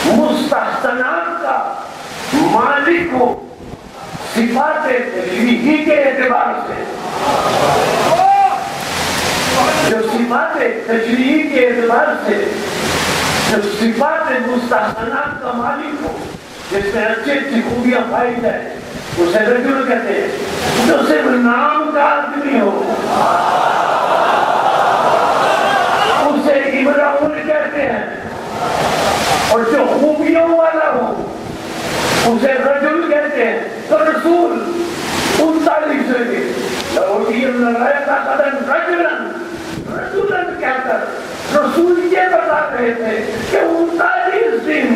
مستحسنات کا مالک ہو، صفات تشریحی کے اعتبار سے، جو صفات تشریحی کے اعتبار سے جو صفات مستحسنات کا مالک ہو، جس میں اچھی اچھی خوبیاں پائی جائے، اسے رجل کہتے ہیں۔ جو صرف نام کا آدمی ہو اسے امرؤ کہتے ہیں، اور جو خوبیوں والا ہو اسے رجل کہتے ہیں۔ تو رسول 39 رجلن کہہ کر رسول یہ بتا رہے تھے کہ 39 دن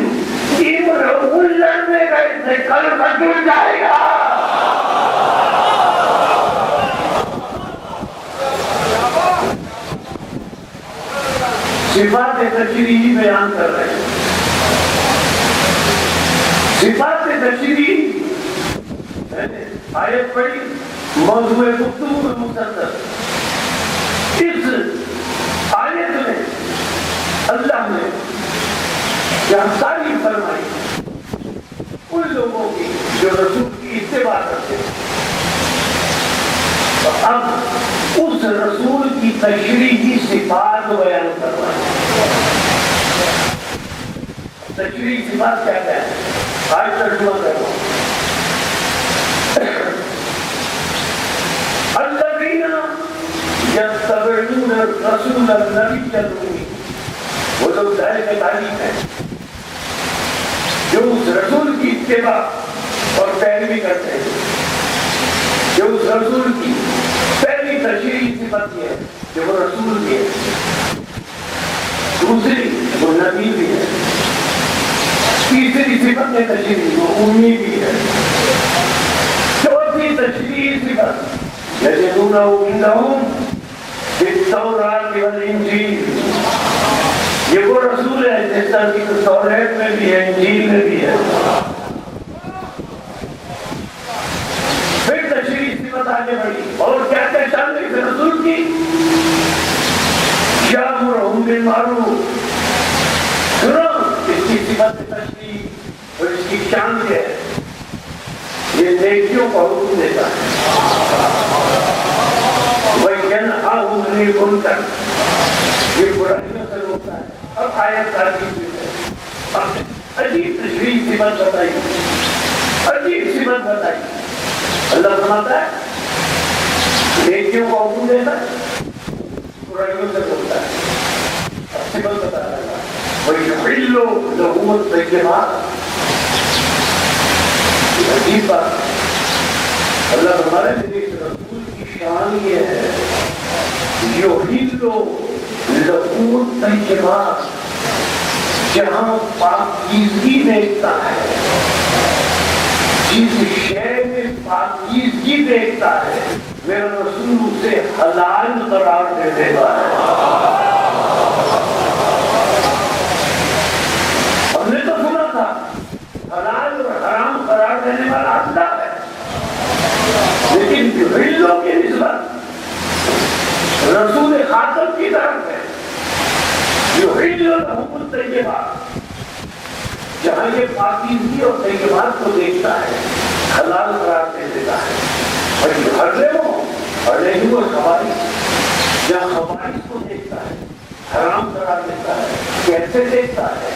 امرؤ لڑنے گئے تھے، کل رجل جائے گا۔ صفات تشریحی بیان کر رہے ہیں۔ صفات تشریحی آیت پڑھی، موضوع گفتگو میں مقدس۔ اس آیت میں اللہ نے جانکاری فرمائی ان لوگوں کی جو رسول کی اتباع کرتے ہیں۔ اب اس رسول کی تشریحی صفات بیان کروائی۔ تشریحی صفات کیا ہے؟ آج ترجمہ کرو۔ الذین یتبعون الرسول النبی الامی، وہ لوگ ظاہر میں تعریف ہیں جو اس رسول کی اتباع اور پیروی کرتے ہیں، جو اس رسول کی پہلی تشریحی صفت یہ ہے کہ وہ رسول بھی ہے، دوسری وہ نبی بھی ہے، تیسری صفت ہے تشریحی وہ امی بھی ہے، چوتھی تشریحی صفت یجدونہ عندہم بالتوراۃ والانجیل، یہ وہ رسول ہے جس طرح کی توریت میں بھی ہے، انجیل میں بھی ہے۔ پھر تشریحی صفت آگے بڑھی، اور کیا پہچان ہے اس رسول کی؟ یأمرہم بالمعروف، سنو اس کی صفت تشریح اور اس کی شان کیا ہے؟ یہ نیکیوں کا حکم دیتا ہے، وَيَنْهَاهُمْ عَنِ الْمُنْكَرِ، یہ برائیوں سے روکتا ہے۔ اب آیت تعریف ہے، عجیب تشریح صفت بتائی، عجیب صفت بتائی۔ اللہ فرماتا ہے نیکیوں کا حکم دیتا ہے، برائیوں سے روکتا ہے۔ اب صفت بتا رہا ہے وَيُحِلُّ لَهُمُ الطَّيِّبَاتِ، عجیب بات۔ اللہ فرماتا ہے میرے رسول کی شان یہ ہے یحل لہم الطیبات، جہاں پاکیزگی دیکھتا ہے، جس شے میں پاکیزگی دیکھتا ہے میرا رسول اسے حلال قرار دے دیتا ہے۔ ہم نے تو سنا تھا حلال اور حرام قرار دینے والا اللہ ہے، لیکن یحلو کی نسبت رسول خاتم کی طرف ہے۔ یحل لہم الطیبات، جہاں یہ پاکیزگی اور طیبات کو دیکھتا ہے حلال قرار دے دیتا ہے، اور یحرمو علیہم الخبائث، جہاں خبائث کو دیکھتا ہے حرام قرار دیتا ہے۔ کیسے دیکھتا ہے؟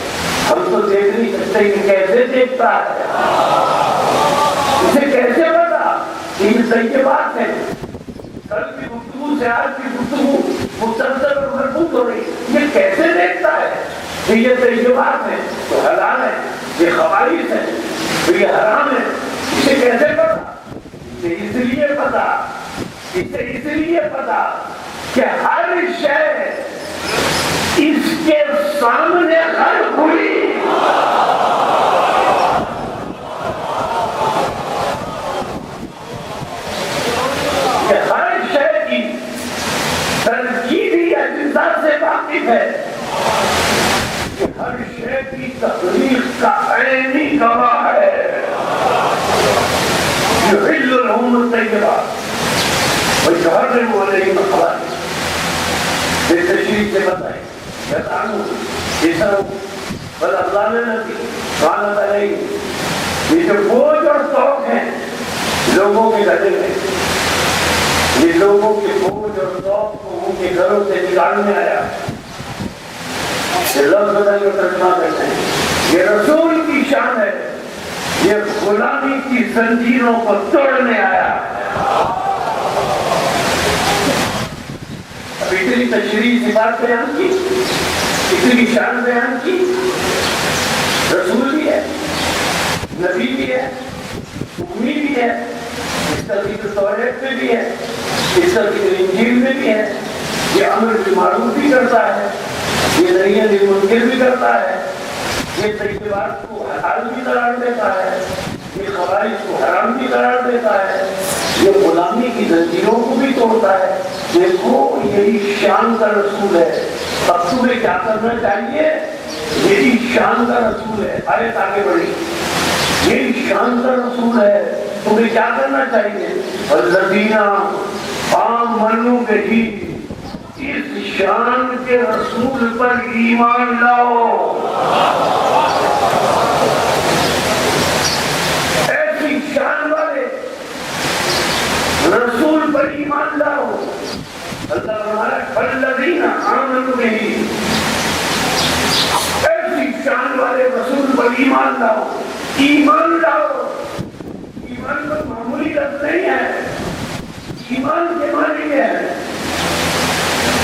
ہم تو دیکھ نہیں سکتے کہ کیسے دیکھتا ہے، اسے کیسے پتا کہ یہ صحیح بات ہے؟ کل کی گفتگو سے آج کی گفتگو مسلسل اور مربوط ہو رہی، یہ کیسے دیکھتا ہے کہ یہ صحیح بات ہے تو حلال ہے، یہ خبائث ہے تو یہ حرام ہے؟ اسے کیسے پتا؟ اسے اس لیے پتا، اسے اس لیے پتا کہ ہر شے اس کے سامنے خلق ہوئی، کہ ہر شے کی ترکیبی اجزاء سے واقف ہے، کہ ہر شے کی تخلیق کا عینی گواہ ہے۔ یحل لهم الطیبات ویحرم علیہم الخبائث، بے تشریح سے بتائیں بل اللہ نے نبی سبحانہ علیہ یہ جو بوجھ اور توق ہیں لوگوں کے گھرے میں، یہ لوگوں کے بوجھ اور توق کو ان کے گھروں سے نکالنے آیا، یہ لفظ بدل کر ترجمہ کرتے ہیں، یہ رسول کی شان ہے، یہ غلامی کی زنجیروں کو توڑنے آیا۔ اب اتنی تشریح سے بات بیان کی، اتنی شان بیان کی، رسول بھی ہے، نبی بھی ہے، امی بھی ہے، اس کا ذکر توریت میں بھی ہے، اس کا ذکر انجیل میں بھی ہے، یہ امر بالمعروف بھی کرتا ہے، یہ نہی عن المنکر بھی کرتا ہے، یہ طیبات کو حلال بھی قرار دیتا ہے، یہ خبائث کو حرام بھی قرار دیتا ہے، یہ غلامی کی زنجیروں کو بھی توڑتا ہے۔ دیکھو یہی شان کا رسول ہے، اب تمہیں کیا کرنا چاہیے؟ یہی شان کا رسول ہے، آیت آگے بڑھی، یہی شان کا رسول ہے، تمہیں کیا کرنا چاہیے؟ الذین آمنوا بہ، اس شان کے رسول پر ایمان لاؤ، ایسی شان والے رسول پر ایمان لاؤ۔ اللہ فرمایا الذین آمنوا بہ، ایسی شان والے رسول پر ایمان لاؤ، ایمان لاؤ۔ ایمان تو معمولی لفظ نہیں ہے، ایمان کے معنی یہ ہے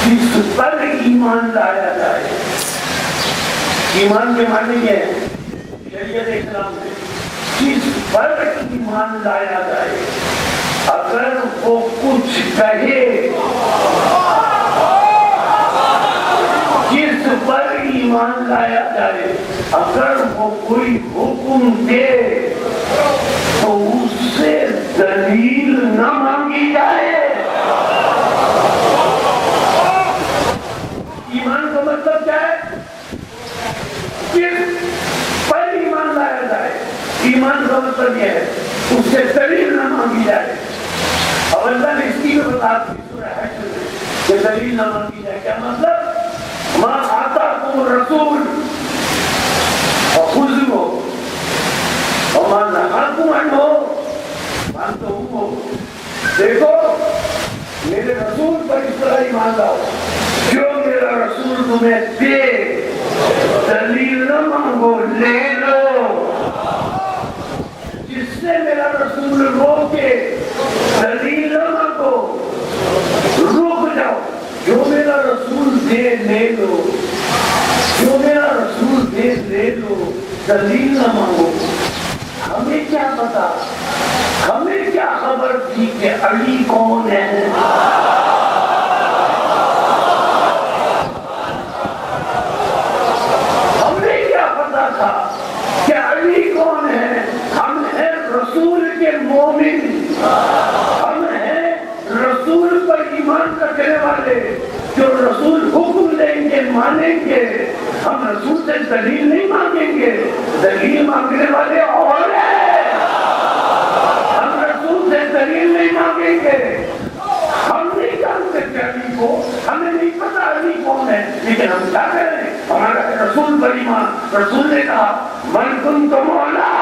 جس پر ایمان لایا جائے، ایمان کے معنی یہ ہے شریعت اسلام میں جس پر ایمان لایا جائے، اگر وہ کچھ کہے، جس پر ایمان لایا جائے اگر وہ کوئی حکم دے تو اس سے دلیل نہ مانگی جائے۔ ایمان کا مطلب کیا ہے؟ جس پر ایمان لایا جائے، ایمان کا مطلب یہ ہے اس سے دلیل نہ مانگی جائے۔ اور اللہ نے اس کی بھی بتا دی سورہ حشر میں کہ دلیل نہ مانگی جائے، کیا مطلب؟ ما آتاکم الرسول فخذوہ وما نہاکم عنہ فانتہوا۔ دیکھو میرے رسول پر اس طرح ایمان لاؤ، جو میرا رسول تمہیں دے دلیل نہ مانگو، لے لو، جس سے میرا رسول روکے دلیل نہ مانگو، رک جاؤ، جو میرا رسول دے لے لو، جو میرا رسول دے لے لو، دلیل نہ مانگو۔ ہمیں کیا پتا، ہمیں کیا خبر تھی کہ علی کون ہے؟ ہمیں کیا پتا تھا کہ علی کون ہے؟ ہم ہیں رسول کے مومن، ہم ہیں رسول پر ایمان رکھنے والے، جو رسول حکم دیں گے مانیں گے، ہم رسول سے دلیل نہیں مانگیں گے، دلیل مانگنے والے اور ہیں، ہم رسول سے دلیل نہیں مانگیں گے۔ ہم نہیں جانتے کہ علی کو، ہمیں نہیں پتا علی کون ہے، لیکن ہم کیا کہہ رہے ہیں؟ ہمارا رسول پر ایمان۔ رسول نے کہا من کنت مولا،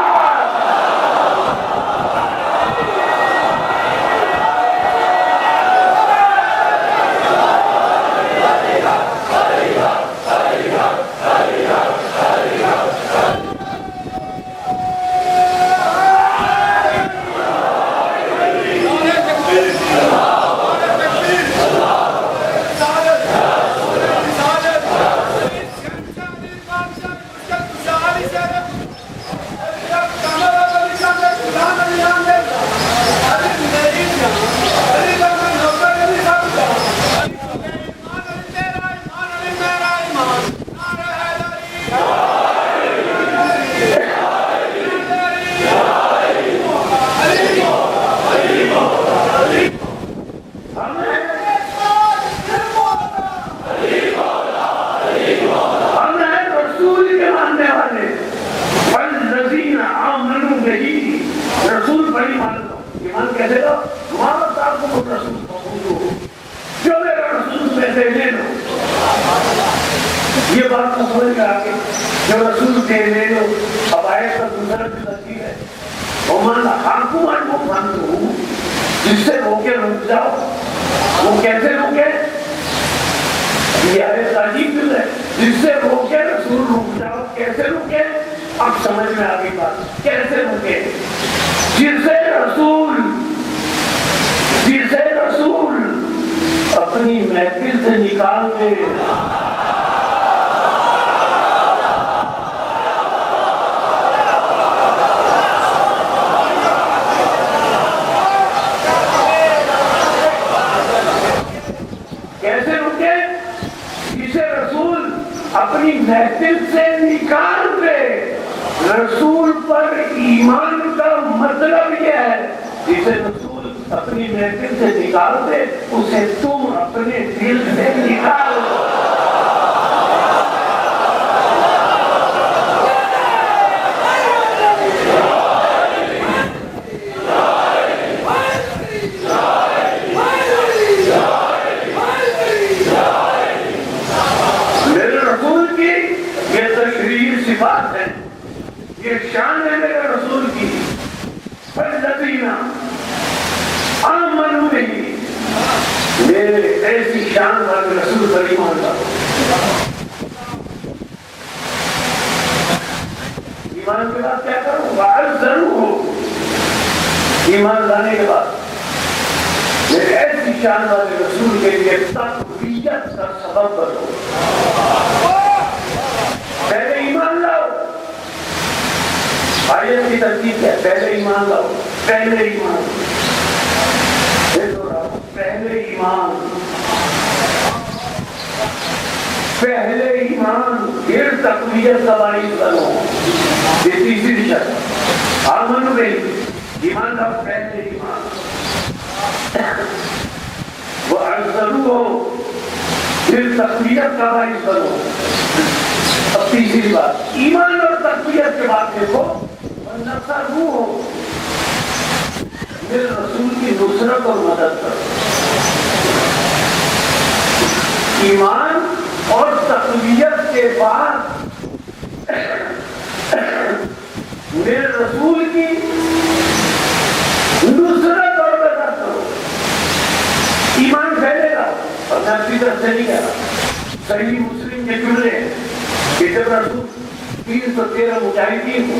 لے لو. یہ بات کو سمجھ کر آگے جو رسول کے لے لو. اب آئے تو دوسرا بھی ترتیب ہے. ومن حاکم عنہ جس سے روکے رک جاؤ. وہ کیسے روکے؟ یہ آیت عجیب چیز ہے. جس سے روکے رسول رک جاؤ. کیسے روکے؟ اب سمجھ میں آ گئی بات. کیسے روکے؟ جسے رسول اپنی محفل سے نکال دے. کیسے روکے؟ جسے رسول اپنی محفل سے نکال دے. رسول پر ایمان کا مطلب یہ ہے جسے رسول اپنی محفل سے نکال دے اسے تم اپنے دل سے نکال دو. میرے رسول کی یہ تشریح صفات ہے. یہ شان ہے میرے رسول کی. فالذین آمنوا بہ میرے ایسی شان والے رسول پر ایمان لاؤ. ایمان کے بعد کیا کرو؟ وعزروہ. ایمان لانے کے بعد میرے ایسی شان والے رسول کے لیے تقویت کا سبب بنو. پہلے ایمان لاؤ. آیت کی ترتیب ہے پہلے ایمان لاؤ. پہلے ایمان پہلے ایمان پہلے ایمان پھر تقویت کا باعث بنو. یہ تیسری شرط. آمنوا بہ ایمان لاؤ. پہلے ایمان. وعزروہ پھر تقویت کا باعث بنو. اب تیسری بات ایمان اور تقویت کے بعد دیکھو نصروہ میرے رسول کی نصرت اور مدد کرو. ایمان اور تقویت کے بعد میرے رسول کی نصرت اور مدد کرو. ایمان پھیلے گا. اور میں اپنی طرف سے نہیں کہہ رہا. صحیح مسلم کے جملے کہ جب رسول 313 مجاہدین کو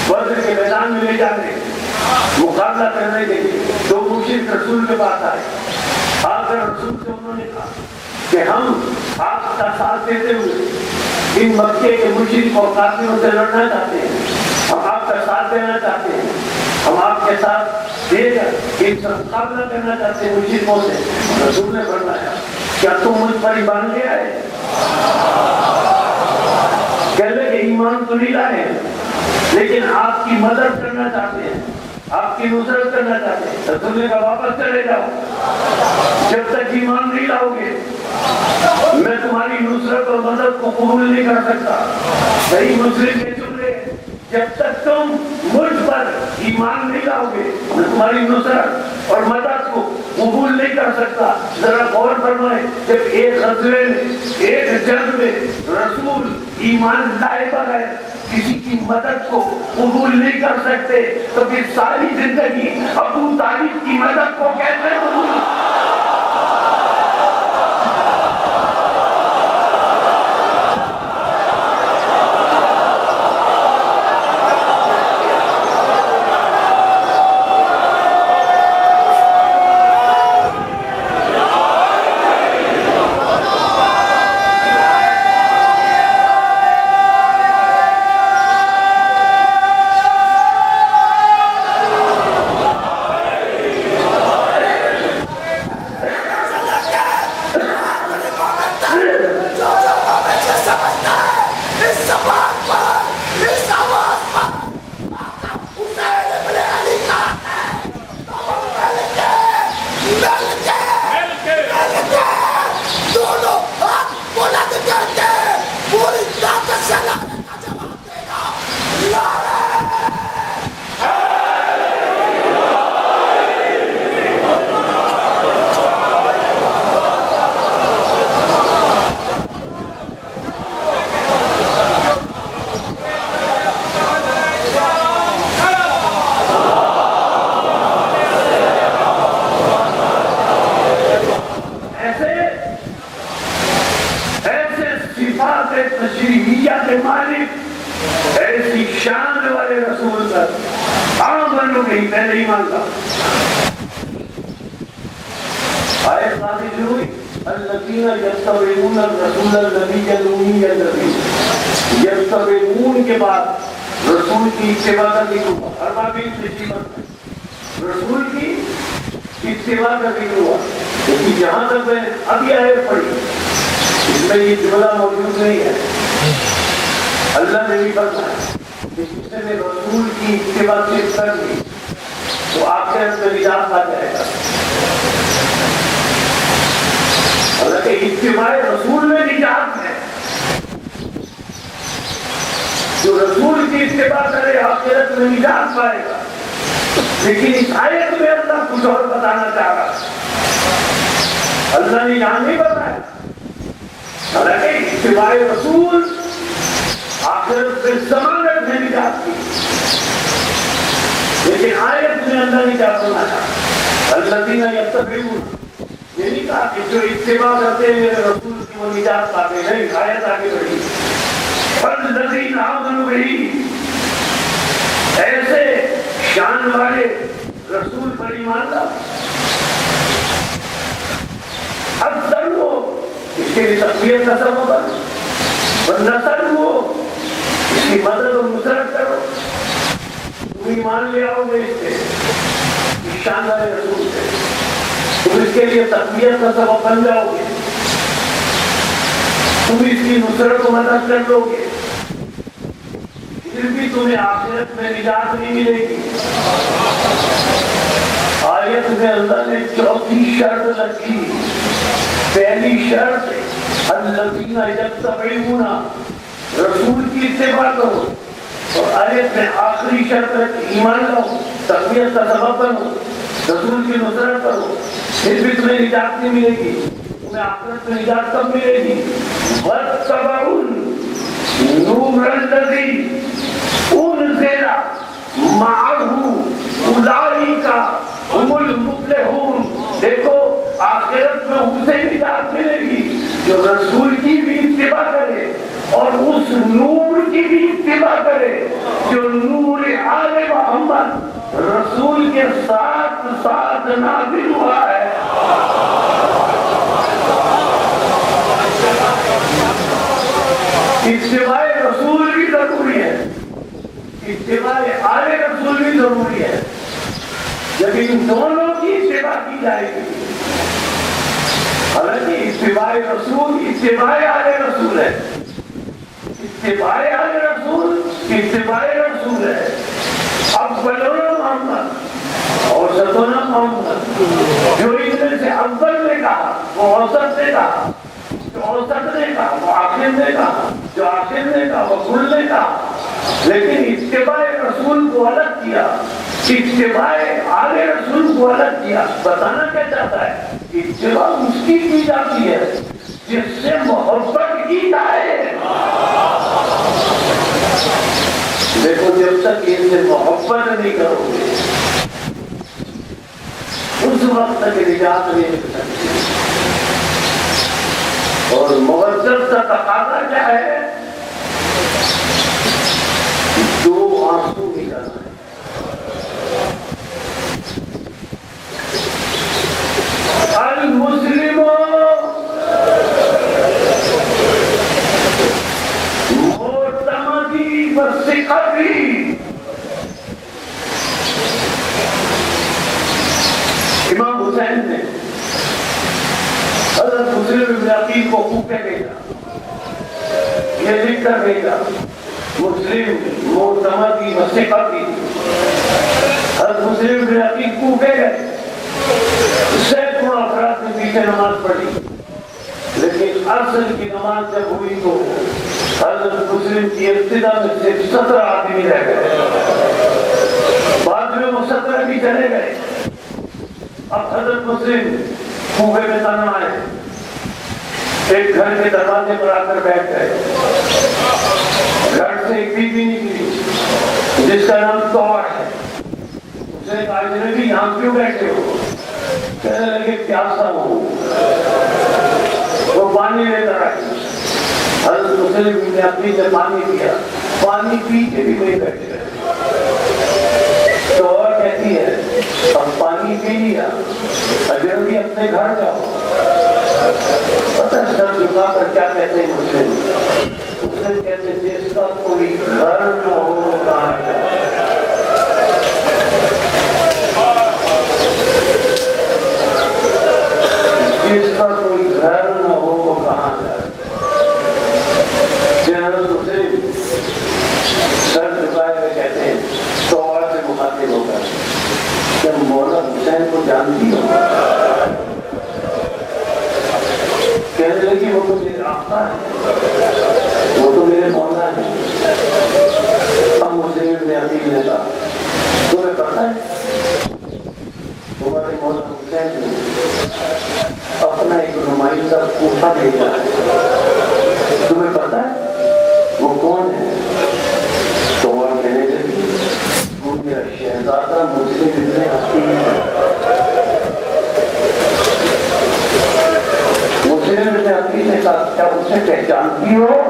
بدر کے میدان میں لے جاتے مقابلہ کرنے کے لیے دو مشرک رسول کے پاس آئے. آ کر رسول سے انہوں نے کہا کہ ہم آپ کا ساتھ دیتے ہوئے ان مکے کے مشرک اور کافروں سے لڑنا چاہتے ہیں. ہم آپ کا ساتھ دینا چاہتے ہیں. ہم آپ کے ساتھ دے کر ایک مقابلہ کرنا چاہتے ہیں مشرکوں سے. رسول نے فرمایا کیا تم مجھ پر ایمان لے آئے؟ کہہ لے کہ ایمان تو نہیں لائے لیکن آپ کی مدد کرنا چاہتے ہیں. آپ کی نصرت کرنا چاہتے ہیں. رسول نے کہا واپس چلے جاؤ. جب تک ایمان نہیں لاؤ گے میں تمہاری نصرت اور مدد کو قبول نہیں کر سکتا. صحیح مسلم کے جملے جب تک تم مجھ پر ایمان نہیں لاؤ گے میں تمہاری نصرت اور مدد کو قبول نہیں کر سکتا. ذرا غور فرمائے جب ایک غزوے میں ایک جنگ میں رسول ایمان لائے بغیر کسی کی مدد کو قبول نہیں کر سکتے تو پھر ساری زندگی ابو طالب کی مدد کو کیسے قبول؟ تشریحیہ کے مالک ایسی شان والے رسول پر عام بنو گئی میں نہیں مانتا. آیت نازل ہوئی الذین یتبعون الرسول النبی الامی الذی یتبعون کے بعد رسول کی اتباع کا ذکر ہوا. اربابی رسول کی اتباع کا ذکر ہوا. لیکن جہاں تک میں ابھی آیت پڑھی اس میں یہ جملہ موجود نہیں ہے. اللہ نے بھی فرمایا کہ جس نے رسول کی اتباع سے کر لی تو آخرت میں نجات آ جائے گا. حالانکہ اتباع رسول میں نجات ہے. جو رسول کی اتباع کرے آخرت میں نجات پائے گا. لیکن اس آیت میں اللہ کچھ اور بتانا چاہ رہا ہے. اللہ نے یہاں نہیں بتایا. حالانکہ اتباع رسول آخرت سے ضمانت میں نجات کی. لیکن آیت میں اللہ نے کیا فرمایا الذین یتبعون یہ نہیں کہا کہ جو اتباع کرتے ہیں رسول کی وہ نجات پاتے ہیں. آیت آگے بڑھی الذین آمنوا بہ ایسے شان والے رسول پر ایمان لا. اب سر وہ اس کے لیے تقویت کا سبب ہے. نسل وہ اس کی مدد اور نصرت کرو. تم ایمان لے آؤ گے اس سے اس شان والے رسول سے. تم اس کے لیے تقویت کا سبب بن جاؤ گے. تم اس کی نصرت کو مدد کر لو گے. پھر بھی تمہیں آخرت میں نجات نہیں ملے گی. آیت میں اللہ نے چوتھی شرط رکھی. پہلی شرط الذین یتبعون رسول کی اتباع کرو. اور آیت میں آخری شرط رکھی ایمان لاؤ تقویت کا سبب بنو رسول کی نصرت کرو. پھر بھی تمہیں نجات نہیں ملے گی. تمہیں آخرت میں نجات کب ملے گی؟ وَاتَّبَعُوا النُّورَ الَّذِي أُنزِلَ مَعَهُ أُولَٰئِکَ هُمُ الْمُفْلِحُونَ. دیکھو آخرت میں اسے نجات ملے گی جو رسول کی بھی اتباع کرے اور اس نور کی بھی اتباع کرے جو نور آل محمد رسول کے ساتھ ساتھ نازل ہوا ہے. اتباع رسول بھی ضروری ہے. اتباع آل رسول بھی ضروری ہے. جب ان دونوں کی اتباع کی جائے گی. حالانکہ اتباع رسول اتباع آل رسول ہے. اتباع آل رسول اتباع رسول ہے. افضلنا محمد اوسطنا محمد. جو ان میں سے افضل نے کہا وہ اوسط نے کہا. جو اوسط نے کہا وہ آخر نے کہا. جو آخر نے کہا وہ کل نے کہا. لیکن اتباع رسول کو الگ کیا. اتباع آل رسول کو الگ کیا. بتانا کیا چاہتا ہے؟ اتباع اس کی جاتی ہے جس سے محبت کی جائے. دیکھو جب تک ان سے محبت نہیں کرو گے اس وقت تک نجات نہیں مل سکتی. اور مغذب کا تقاضا کیا ہے؟ دو آنسو نکالنا ہے. المسلم معتمدی وثقتی. امام حسین نے حضرت مسلم بن عقیل کو کوفے بھیجا. یہ لکھ کر بھیجا مسلم معتمدی وثقتی. حضرت مسلم بن عقیل کوفے گئے. سینکڑوں افراد نے پیچھے نماز پڑھی. لیکن عصر کی نماز جب ہوئی تو حضرت مسلم کی ابتدا میں صرف 17 آدمی رہ گئے. بعد میں وہ 17 بھی چلے گئے. اب حضرت مسلم کوفے میں تنہا آئے. ایک گھر کے دروازے پر آ کر بیٹھ گئے. گھر سے ایک بیوی نکلی جس کا نام طوع ہے. اسے کہا اجنبی یہاں کیوں بیٹھے ہو؟ کہنے لگے پیاسا ہوں. وہ پانی لے کر آئی. حضرت مسلم نے اپنی سے پانی پیا, پانی پی کے بھی نہیں بیٹھے رہے. تو اور کہتی ہے اب پانی پی لیا, اگر بھی اپنے گھر جاؤ. پتہ سر جھکا کر کیا کہتے ہیں مسلم؟ مسلم کہتے ہیں جس کا کوئی گھر نہ ہو کہاں جائے. جس کا کوئی گھر نہ ہو وہ کہاں جائے. جنرل مسلم سر جھکائے ہوئے کہتے ہیں تو اور سے مخاطب ہو کر کہ مولا حسین کو جانتی ہو؟ کہنے لگی وہ تو میرے آقا ہے, وہ تو میرے مولا ہے. اب مسلم نے عقیل نے کہا تمہیں پتہ ہے تمہارے مولا حسین نے اپنا ایک نمائندہ کوفہ بھیجا ہے, تمہیں پتہ ہے وہ کون ہے؟ تو وہ کہنے لگی وہ میرا شہزادہ مسلم ابن عقیل ہے. مسلم ابن عقیل نے کہا کیا اسے پہچانتی ہو؟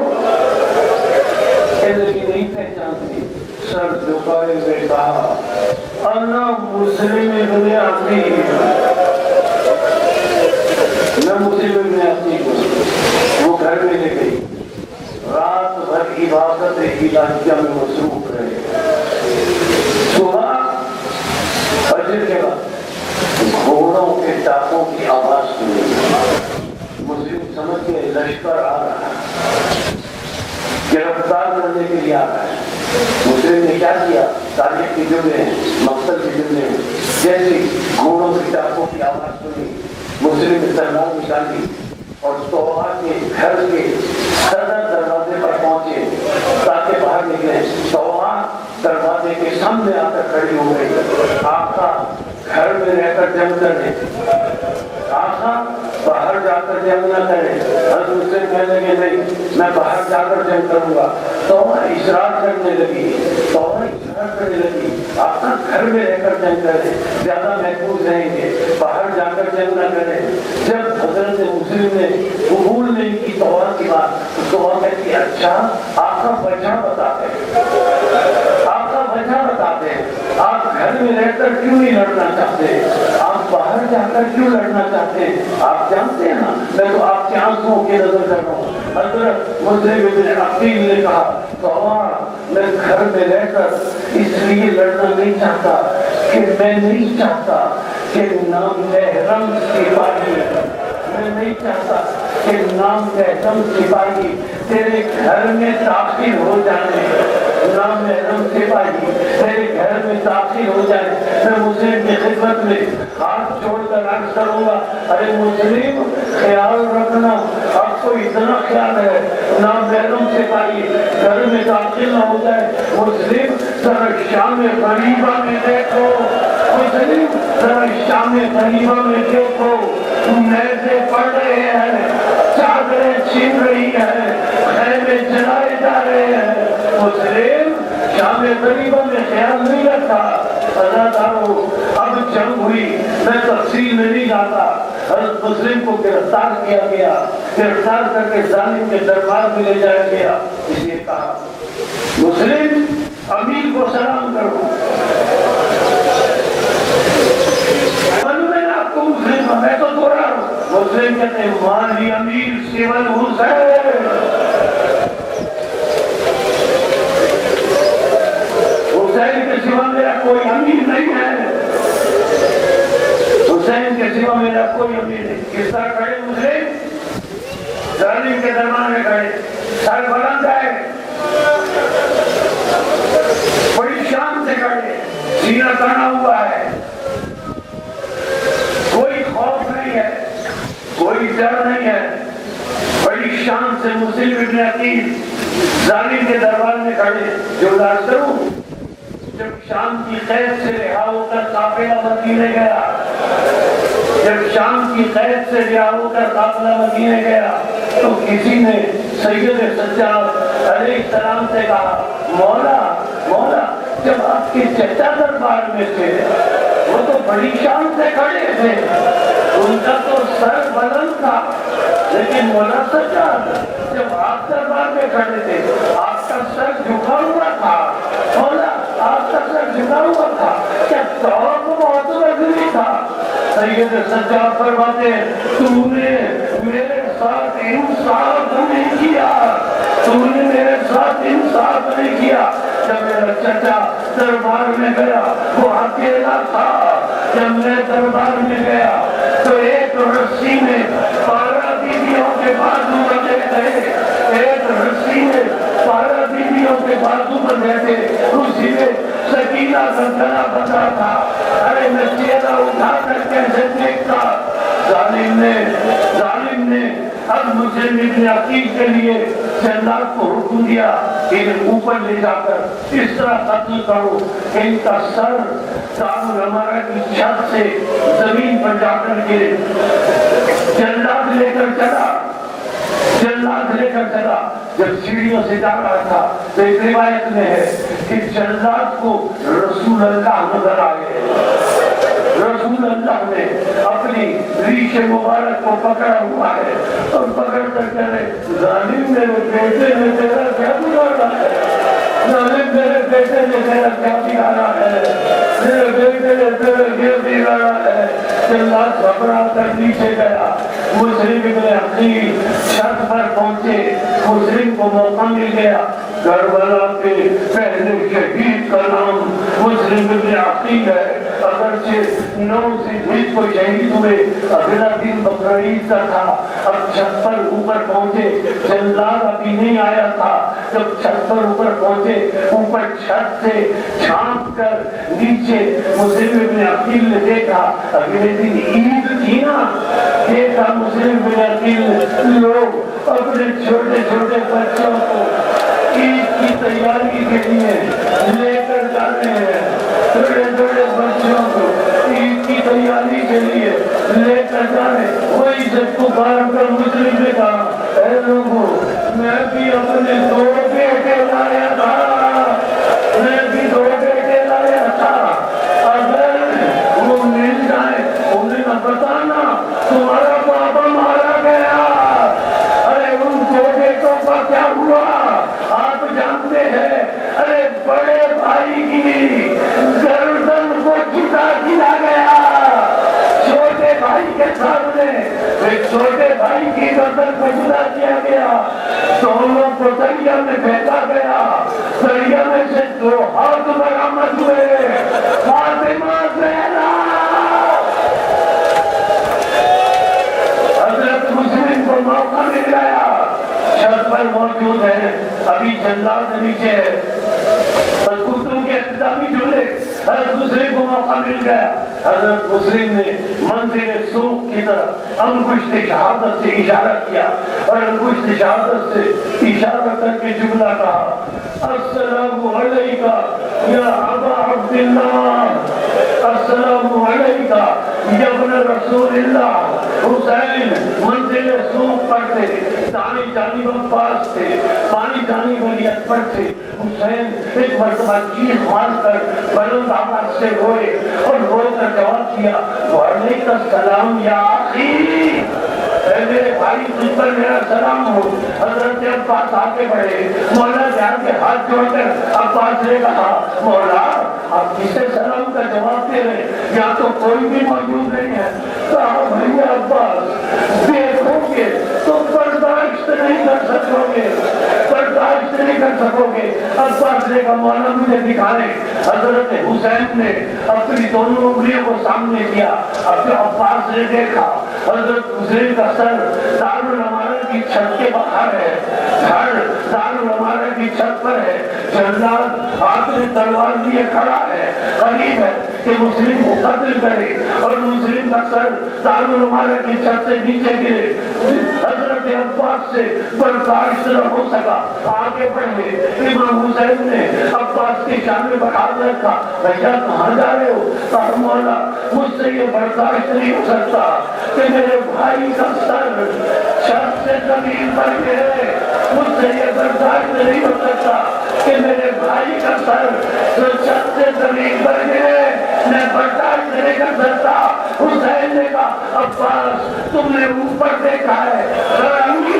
کہنے لگی نہیں پہچانتی. سر جھکائے ہوئے کہا انا مسلم ابن عقیل, میں مسلم ابن عقیل ہوں. وہ گھر میں لے گئی, رات بھر عبادت الہیہ میں مصروف رہے. صبح فجر کے وقت گھوڑوں کے ٹاپوں کی آواز سنی. مسلم سمجھ کے لشکر آ رہا ہے, گرفتار کرنے کے لیے آ رہا ہے. مسلم نے کیا کیا؟ تاریخ کی جملے ہیں, مقصد کی جملے ہیں. جیسے گھوڑوں کے ٹاپوں کی آواز سنی, مسلم نے تلوار نکالی اور توبہ کے گھر کے صدر دروازے پر پہنچے تاکہ باہر نکلے. توبہ دروازے کے سامنے آ کر کھڑی ہو گئی. آقا گھر میں رہ کر جنگ کرے, آقا باہر جا کر جنگ نہ کرے. حضرت مسلم کہنے لگے نہیں میں باہر جا کر جنگ کروں گا. توبہ اصرار کرنے لگی, توبہ اصرار کرنے لگی آقا گھر میں رہ کر جنگ کرے, زیادہ محفوظ رہیں گے, باہر جا کر جنگ نہ کرے. جب حضرت مسلم نے قبول نہیں کی توبہ کی بات, تو توبہ کہتی اچھا آقا وجہ بتاتے, آقا وجہ بتاتے, آپ گھر میں رہ کر کیوں نہیں لڑنا چاہتے, آپ باہر جا کر کیوں لڑنا چاہتے ہیں؟ آپ جانتے ہیں نا میں تو آپ کے آنکھوں کی نظر کر رہا ہوں. حضرت مسلم ابن عقیل نے کہا توبہ میں گھر میں رہ کر اس لیے لڑنا نہیں چاہتا کہ میں نہیں چاہتا کہ نامحرم سپاہی, میں نہیں چاہتا کہ نامحرم سپاہی تیرے گھر میں داخل ہو جانے, نامحرم سپاہی تیرے گھر میں داخل ہو جائے. میں مسلم کی خدمت میں ہاتھ چھوڑ کر عرض کروں گا ارے مسلم خیال رکھنا, آپ کو اتنا خیال ہے نامحرم سپاہی گھر میں داخل نہ ہو جائے. مسلم ذرا شام غریبہ میں دیکھو, مسلم ذرا شام غریبہ میں دیکھو, نیزے پڑ رہے ہیں, چادریں چھین رہی ہیں, خیمے جلائے جا رہے ہیں. مسلم شام غریبہ میں خیال نہیں رکھا. ازادارو اب جنگ ہوئی, میں تفصیل میں نہیں جاتا. حضرت مسلم کو گرفتار کیا گیا, گرفتار کر کے ظالم کے دربار میں لے جایا گیا. اس لیے کہا مسلم امیر کو سلام کرو. آپ کو مسلم میں تو دو رہا ہوں. مسلم کہتے ہیں مالی امیر سیول حسین, حسین کے سوا میرا کوئی امیر نہیں ہے, حسین کے سوا میرا کوئی امیر نہیں. کس طرح کھڑے مسلم؟ ظالم کے دربار میں کھڑے, سر بلند ہے, بڑی شان سے کھڑے, سینہ تانا ہوا ہے, کوئی خوف نہیں ہے, کوئی ڈر نہیں ہے. بڑی شان سے مسلم ابن عقیل ظالم کے دربار میں کھڑے. جو لاز کروں جب شام کی قید سے رہا ہو کر قافلہ مدینے گیا, جب شام کی قید سے رہا ہو کر قافلہ مدینے گیا تو کسی نے سید سجاد علیہ السلام سے کہا مولا مولا جب آپ کے چچا دربار میں تھے وہ تو بڑی شان سے کھڑے تھے, ان کا تو سر بلند تھا, لیکن مولا سجاد جب آپ دربار میں کھڑے تھے آپ کا سر جھکا ہوا تھا، مولا آپ کا سر جھکا ہوا تھا، کیا طور کو بہت لگنی تھا؟ سید سجاد فرماتے ہیں تو نے میرے ساتھ انصاف نہیں کیا، تو نے میرے ساتھ انصاف نہیں کیا۔ جب میرا چچا دربار میں گیا وہ اکیلا تھا، جب میں دربار میں گیا تو ایک رسی میں 12 بیویوں کے بازو بندھے تھے، ایک رسی میں 12 بیویوں کے بازو بندھے تھے، اسی میں سکینہ کا گلا بندھا تھا۔ ارے میں چہرہ اٹھا کر کیسے دیکھتا؟ ظالم نے اب مجھے ابن عقیل کے لیے جلاد کو حکم دیا کہ انہیں اوپر لے جا کر اس طرح قتل کرو کہ ان کا سر دارالعمارہ کی چھت سے زمین پر جا کر گرے۔ جلاد لے کر چلا، جب سیڑھیوں سے جا رہا تھا تو ایک روایت میں ہے کہ جلاد کو رسول اللہ نظر آئے۔ رسول اللہ نے اپنی ریش مبارک کو پکڑا ہوا ہے اور پکڑ کر کرے ظالم میرے بیٹے نے تیرا کیا بگاڑا ہے، ظالم میرے بیٹے نے تیرا کیا بگاڑا ہے، میرے بیٹے نے تیرا کیا بگاڑا ہے۔ جلاد گھبرا کر نیچے گیا، مسلم ابن عقیل چھت پر پہنچے، مسلم کو موقع مل گیا۔ کربلا کے پہلے شہید کا نام مسلم ابن عقیل ہے، اگرچہ 9 ذوالحجہ کو شہید ہوئے، اگلا دن بقرعید کا تھا۔ اب چھت پر اوپر پہنچے، جلاد ابھی نہیں آیا تھا۔ جب چھت پر اوپر پہنچے، اوپر چھت سے جھانک کر نیچے مسلم ابن عقیل نے دیکھا، اگلے دن عید تھی نا، دیکھا مسلم ابن عقیل لوگ اپنے چھوٹے چھوٹے بچوں کو عید کی تیاری کے لیے لے کر جاتے ہیں، چھوٹے چھوٹے بچوں کو عید کی تیاری کے لیے لے کر جانے۔ وہی جب پکار کر مسلم نے کہا اے لوگوں میں بھی اپنے 2 بیٹے لایا تھا، میں بھی 2 بیٹے لایا تھا، اگر وہ مل جائے انہیں نہ بتانا تمہارا بابا مارا گیا۔ ارے ان 2 بیٹوں کا کیا ہوا آپ جانتے ہیں؟ ارے بڑے بھائی کی گردن کو جھکا دیا گیا، چھوٹے بھائی کے سامنے چھوٹے بھائی کی گردن کو جھکا دیا گیا، دونوں کو دریا میں پھینکا گیا، دریا میں سے 2 ہاتھ برآمد ہوئے، فاطمہ زینب۔ حضرت مسلم کو موقع مل گیا، چھت پر موجود ہے، ابھی جلاد نیچے ہے، کتوں کے اختتامی جملے، حضرت مسلم کو موقع مل گیا۔ حضرت مسلم نے منزل سوق کی طرف انگشت شہادت سے اشارہ کیا اور انگشت شہادت سے اشارہ کر کے جملہ کہا السلام علیکہ یا ابا عبداللہ، السلام علیکہ یا ابن رسول اللہ۔ حسین منزل سوق پر تھے، دائیں جانب عباس تھے، بائیں جانب علی اکبر تھے۔ حسین ایک مرتبہ چیخ مار کر بلند آواز سے روئے اور رو کر جواب دیا وعلیکم السلام یا اخی، اے میرے بھائی تجھ پر میرا سلام ہو۔ حضرت عباس آگے بڑھے، مولا جان کے ہاتھ جوڑ کر عباس نے کہا مولا آپ کسے سلام کا جواب دے رہے، یہاں تو کوئی بھی موجود نہیں ہے۔ کہا بھائی عباس دیکھو گے تو برداشت نہیں کر سکو گے، برداشت نہیں کر سکو گے۔ عباس نے کہا مولا مجھے دکھائیں۔ حضرت حسین نے اپنی دونوں انگلیوں کو سامنے کیا، اب عباس نے دیکھا حضرت حسین کا سر دارالعمارہ کی چھت کے باہر ہے، گھر دارالعمارہ کی چھت پر ہے، جلاد ہاتھ میں تلوار لیے کھڑا ہے، قریب ہے کہ مسلم کو قتل کرے اور مسلم کا سر دارالعمارہ کی چھت سے نیچے گرے۔ حضرت عباس سے برداشت نہ ہو سکا، آگے بڑھے۔ امام حسین نے عباس کے شان میں بڑھا رکھا، بھیا کہاں جا رہے ہو؟ کہا مولا مجھ سے یہ برداشت نہیں ہو سکتا کہ میرے بھائی کا سر چھت سے زمین پر گرے، مجھ سے یہ برداشت نہیں ہو سکتا کہ میرے بھائی کا سر چھت سے زمین پر گرے، میں برداشت نہیں کر سکتا حسین نے کہا عباس تم نے اوپر دیکھا ہے